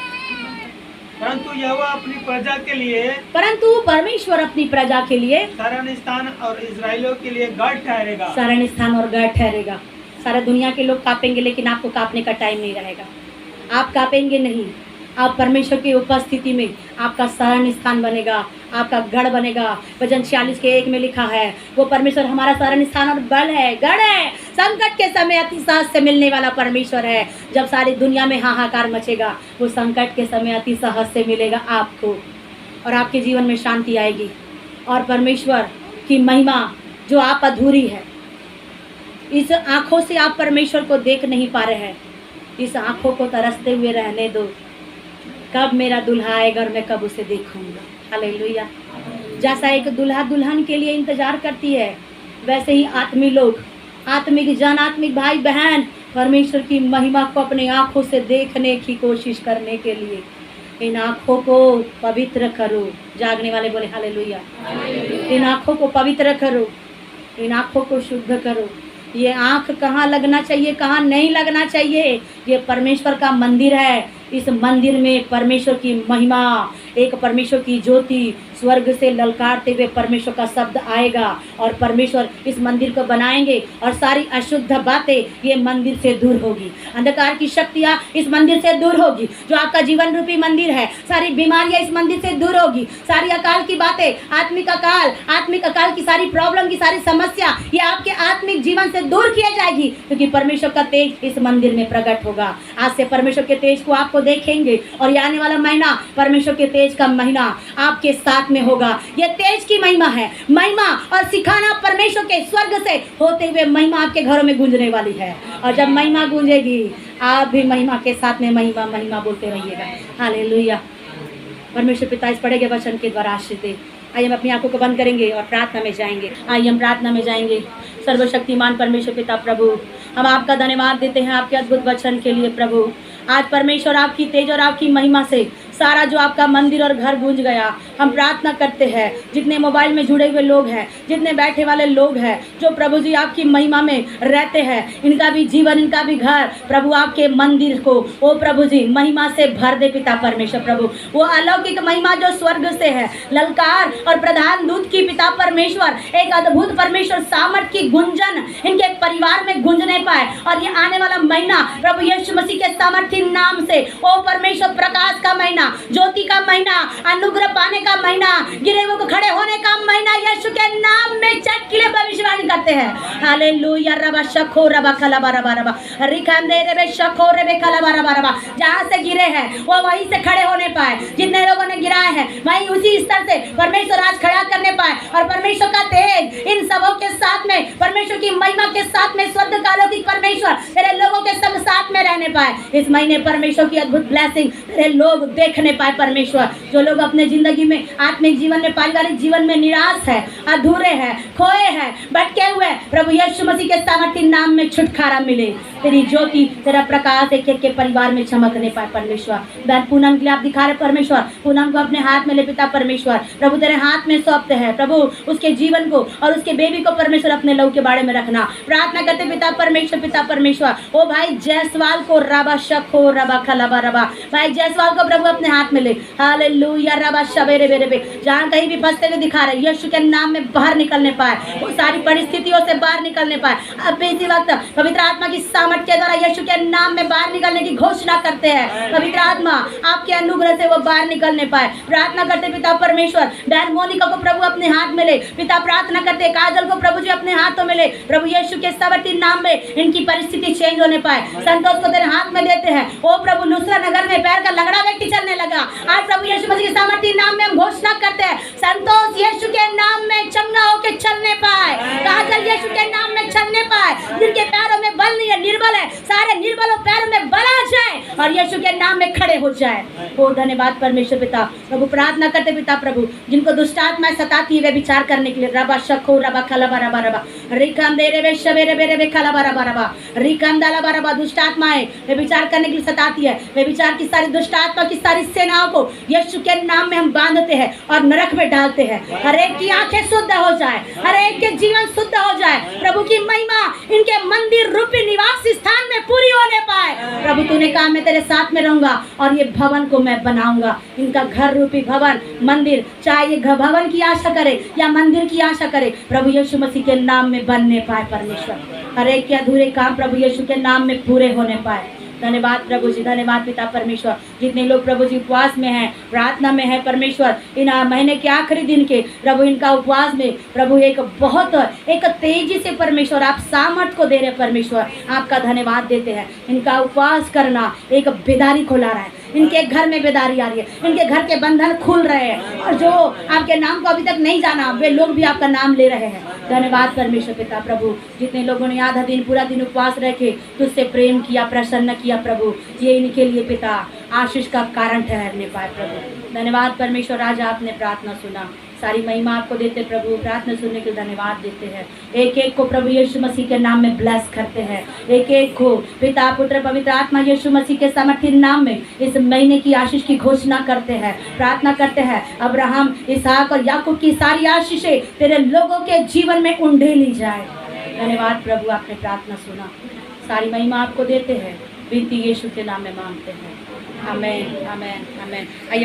Speaker 3: परंतु यहोवा अपनी प्रजा के लिए,
Speaker 1: परंतु परमेश्वर अपनी प्रजा के लिए
Speaker 3: शरण स्थान और इजराइलियों के लिए गढ़ ठहरेगा।
Speaker 1: शरण स्थान और गढ़ ठहरेगा। सारा दुनिया के लोग कांपेंगे, लेकिन आपको कांपने का टाइम नहीं रहेगा। आप कांपेंगे नहीं। आप परमेश्वर की उपस्थिति में आपका शरण स्थान बनेगा, आपका गढ़ बनेगा। वचन 46:1 में लिखा है, वो परमेश्वर हमारा शरण स्थान और गढ़ है। गढ़ है, संकट के समय अति सहज से मिलने वाला परमेश्वर है। जब सारी दुनिया में हाहाकार मचेगा, वो संकट के समय अति सहज से मिलेगा आपको और आपके जीवन में शांति आएगी। और परमेश्वर की महिमा जो आप अधूरी है, इस आँखों से आप परमेश्वर को देख नहीं पा रहे हैं, इस आँखों को तरसते हुए रहने दो। कब मेरा दुल्हा आएगा और मैं कब उसे देखूंगा। हालेलुया। जैसा एक दुल्हा दुल्हन के लिए इंतजार करती है, वैसे ही आत्मी लोग, आत्मिक जन, आत्मिक भाई बहन परमेश्वर की महिमा को अपने आँखों से देखने की कोशिश करने के लिए इन आँखों को पवित्र करो। जागने वाले बोले हालेलुया। इन आँखों को पवित्र करो, इन आँखों को शुद्ध करो। ये आँख कहाँ लगना चाहिए, कहाँ नहीं लगना चाहिए? ये परमेश्वर का मंदिर है। इस मंदिर में परमेश्वर की महिमा, एक परमेश्वर की ज्योति स्वर्ग से ललकारते हुए परमेश्वर का शब्द आएगा और परमेश्वर इस मंदिर को बनाएंगे और सारी अशुद्ध बातें ये मंदिर से दूर होगी। अंधकार की शक्तियाँ इस मंदिर से दूर होगी। जो आपका जीवन रूपी मंदिर है, सारी बीमारियाँ इस मंदिर से दूर होगी। सारी अकाल की बातें, आत्मिक अकाल की सारी प्रॉब्लम की सारी समस्या ये आपके आत्मिक जीवन से दूर किया जाएगी, क्योंकि परमेश्वर का तेज इस मंदिर में प्रकट होगा। आज से परमेश्वर के तेज को आपको देखेंगे और ये आने वाला महीना परमेश्वर के तेज का महीना आपके साथ में होगा। ये तेज की महिमा है। महिमा और सिखाना परमेश्वर के स्वर्ग से होते हुए महिमा आपके घरों में गूंजने वाली है। और जब महिमा गूंजेगी, आप भी महिमा के साथ में महिमा महिमा बोलते रहिएगा। हालेलुया। परमेश्वर पिता इस पढ़े गए वचन के द्वारा आशीष दे। आइए हम अपनी आंखों को बंद करेंगे और प्रार्थना में जाएंगे। आइए हम प्रार्थना में जाएंगे। सर्वशक्तिमान परमेश्वर पिता प्रभु, हम आपका धन्यवाद देते हैं आपके अद्भुत वचन के लिए। प्रभु आज परमेश्वर आपकी तेज और आपकी महिमा से सारा जो आपका मंदिर और घर गूंज गया, हम प्रार्थना करते हैं जितने मोबाइल में जुड़े हुए लोग हैं, जितने बैठे वाले लोग हैं, जो प्रभु जी आपकी महिमा में रहते हैं, इनका भी जीवन, इनका भी घर प्रभु आपके मंदिर को ओ प्रभु जी महिमा से भर दे पिता परमेश्वर। प्रभु वो अलौकिक महिमा जो स्वर्ग से है, ललकार और प्रधान दूत की पिता परमेश्वर, एक अद्भुत परमेश्वर सामर्थ की गुंजन इनके परिवार में गूंजने पाए। और ये आने वाला महीना प्रभु यीशु मसीह के सामर्थी नाम से ओ परमेश्वर प्रकाश का महीना, ज्योति का महीना, अनुग्रह पाने का महीना, गिरे हुए को खड़े होने का महीना यीशु के नाम में चटकिले भविष्यवाणी करते हैं। हालेलुया। रबा शखो रबा खलाबा रबा रबा रिकांदे रे शखो रे खलाबा रबा रबा। जहां से गिरे हैं वो वहीं से खड़े होने पाए। जितने लोगों ने गिराए हैं वहीं उसी स्तर से परमेश्वर आज खड़ा करने पाए। और परमेश्वर का तेज इन सबों के साथ में, परमेश्वर की महिमा के साथ में, स्वर्ग का अलौकिक परमेश्वर तेरे लोगों के सब साथ में रहने पाए। इस महीने परमेश्वर की अद्भुत ब्लेसिंग तेरे लोग देखने पाए परमेश्वर। जो लोग अपने जिंदगी में, आत्मिक जीवन में, पारिवारिक जीवन में निराश है, अधूरे हैं, खोए हैं, भटके हुए, प्रभु यीशु मसीह के सामर्थी नाम में छुटकारा मिले। तेरी ज्योति, तेरा प्रकाश एक एक के परिवार में चमकने पाए परमेश्वर। बहन पूनम के लिए आप दिखा रहे परमेश्वर, पूनम को अपने हाथ में ले पिता परमेश्वर। प्रभु तेरे हाथ में सौंपते हैं प्रभु, उसके जीवन को और उसके बेबी को परमेश्वर अपने लहू के बारे में रखना। प्रार्थना करते पिता परमेश्वर, पिता परमेश्वर ओ भाई जायसवाल को रबा शखो रबा खलाबा रबा, भाई जायसवाल को प्रभु अपने हाथ में ले। हालेलुया। रबा शबेरे बेरे बे, जहाँ कहीं भी फंसते हुए दिखा रहे यीशु के नाम में बाहर निकलने पाए, वो सारी परिस्थितियों से बाहर निकलने पाए। अब इसी वक्त पवित्र आत्मा की सामर्थ के द्वारा यीशु के नाम में बाहर निकलने की घोषणा करते हैं। पवित्र आत्मा आपके अनुग्रह से वो बाहर निकलने पाए। प्रार्थना करते पिता परमेश्वर, बहन मोनिका को प्रभु अपने हाथ में ले पिता। प्रार्थना करते काजल को प्रभु जी अपने हाथों में ले प्रभु यीशु के सामर्थी नाम में इनकी परिस्थिति चेंज होने पाए। संतोष को तेरे हाथ में देते हैं। ओ प्रभु लुसरा नगर में पैर का लंगड़ा व्यक्ति चलने लगा, आज प्रभु यीशु मसीह के सामर्थी नाम में हम घोषणा करते हैं संतोष यीशु के नाम में चंगा होकर चलने पाए। काजल यीशु के नाम में चलने पाए। जिनके पैरों में बल नहीं है, निर्बल है, सारे निर्बलों पैरों में बल आ जाए और यीशु के नाम में खड़े हो जाए। ओ धन्यवाद परमेश्वर पिता। प्रभु प्रार्थना करते पिता प्रभु, जिनको दुष्ट आत्माएं सताती है वे विचार करने के लिए रबा शखो रबा खलाबा रबा रबा रिकाम दे रे शबेरे बेरे बे खलाबा रबा रबा रिकाम दाला रबा। दुष्ट आत्माएं वे विचार करने के लिए सताती है, वे विचार की सारी दुष्ट आत्मा की सारी सेनाओं को यीशु के नाम में हम बांधते हैं और नरक में डालते हैं। हर एक की आंखें शुद्ध हो जाए, हर एक के जीवन शुद्ध हो जाए। प्रभु की महिमा इनके मंदिर रूपी निवास स्थान में पूरी होने पाए। प्रभु तूने कहा मैं तेरे साथ में रहूंगा और ये भवन को मैं बनाऊंगा। इनका घर रूपी भवन, मंदिर, चाहे ये भवन की आशा करे या मंदिर की आशा करे, प्रभु यीशु मसीह के नाम में बनने पाए परमेश्वर। हर एक के अधूरे काम प्रभु यीशु के नाम में पूरे होने पाए। धन्यवाद प्रभु जी, धन्यवाद पिता परमेश्वर। जितने लोग प्रभु जी उपवास में हैं, प्रार्थना में हैं परमेश्वर, इन महीने के आखिरी दिन के प्रभु इनका उपवास में प्रभु एक बहुत एक तेजी से परमेश्वर आप सामर्थ को दे रहे परमेश्वर, आपका धन्यवाद देते हैं। इनका उपवास करना एक बेदारी को ला रहा है, इनके घर में बेदारी आ रही है, इनके घर के बंधन खुल रहे हैं और जो आपके नाम को अभी तक नहीं जाना वे लोग भी आपका नाम ले रहे हैं। धन्यवाद परमेश्वर पिता प्रभु। जितने लोगों ने आधा दिन पूरा दिन उपवास रह के तुझसे प्रेम किया, प्रसन्न किया प्रभु, ये इनके लिए पिता आशीष का कारण ठहरने पाए प्रभु। धन्यवाद परमेश्वर, राजा आपने प्रार्थना सुना, सारी महिमा आपको देते प्रभु। प्रार्थना सुनने के लिए धन्यवाद देते हैं। एक एक को प्रभु यीशु मसीह के नाम में ब्लेस करते हैं। एक एक को पिता पुत्र पवित्र आत्मा यीशु मसीह के सामर्थी नाम में इस महीने की आशीष की घोषणा करते हैं। प्रार्थना करते हैं अब्राहम, इसहाक और याकूब की सारी आशीषें तेरे लोगों के जीवन में उंडेली जाए। धन्यवाद प्रभु, आपने प्रार्थना सुना, सारी महिमा आपको देते हैं। विनती यीशु के नाम में मांगते हैं, आमेन आमेन आमेन। आइए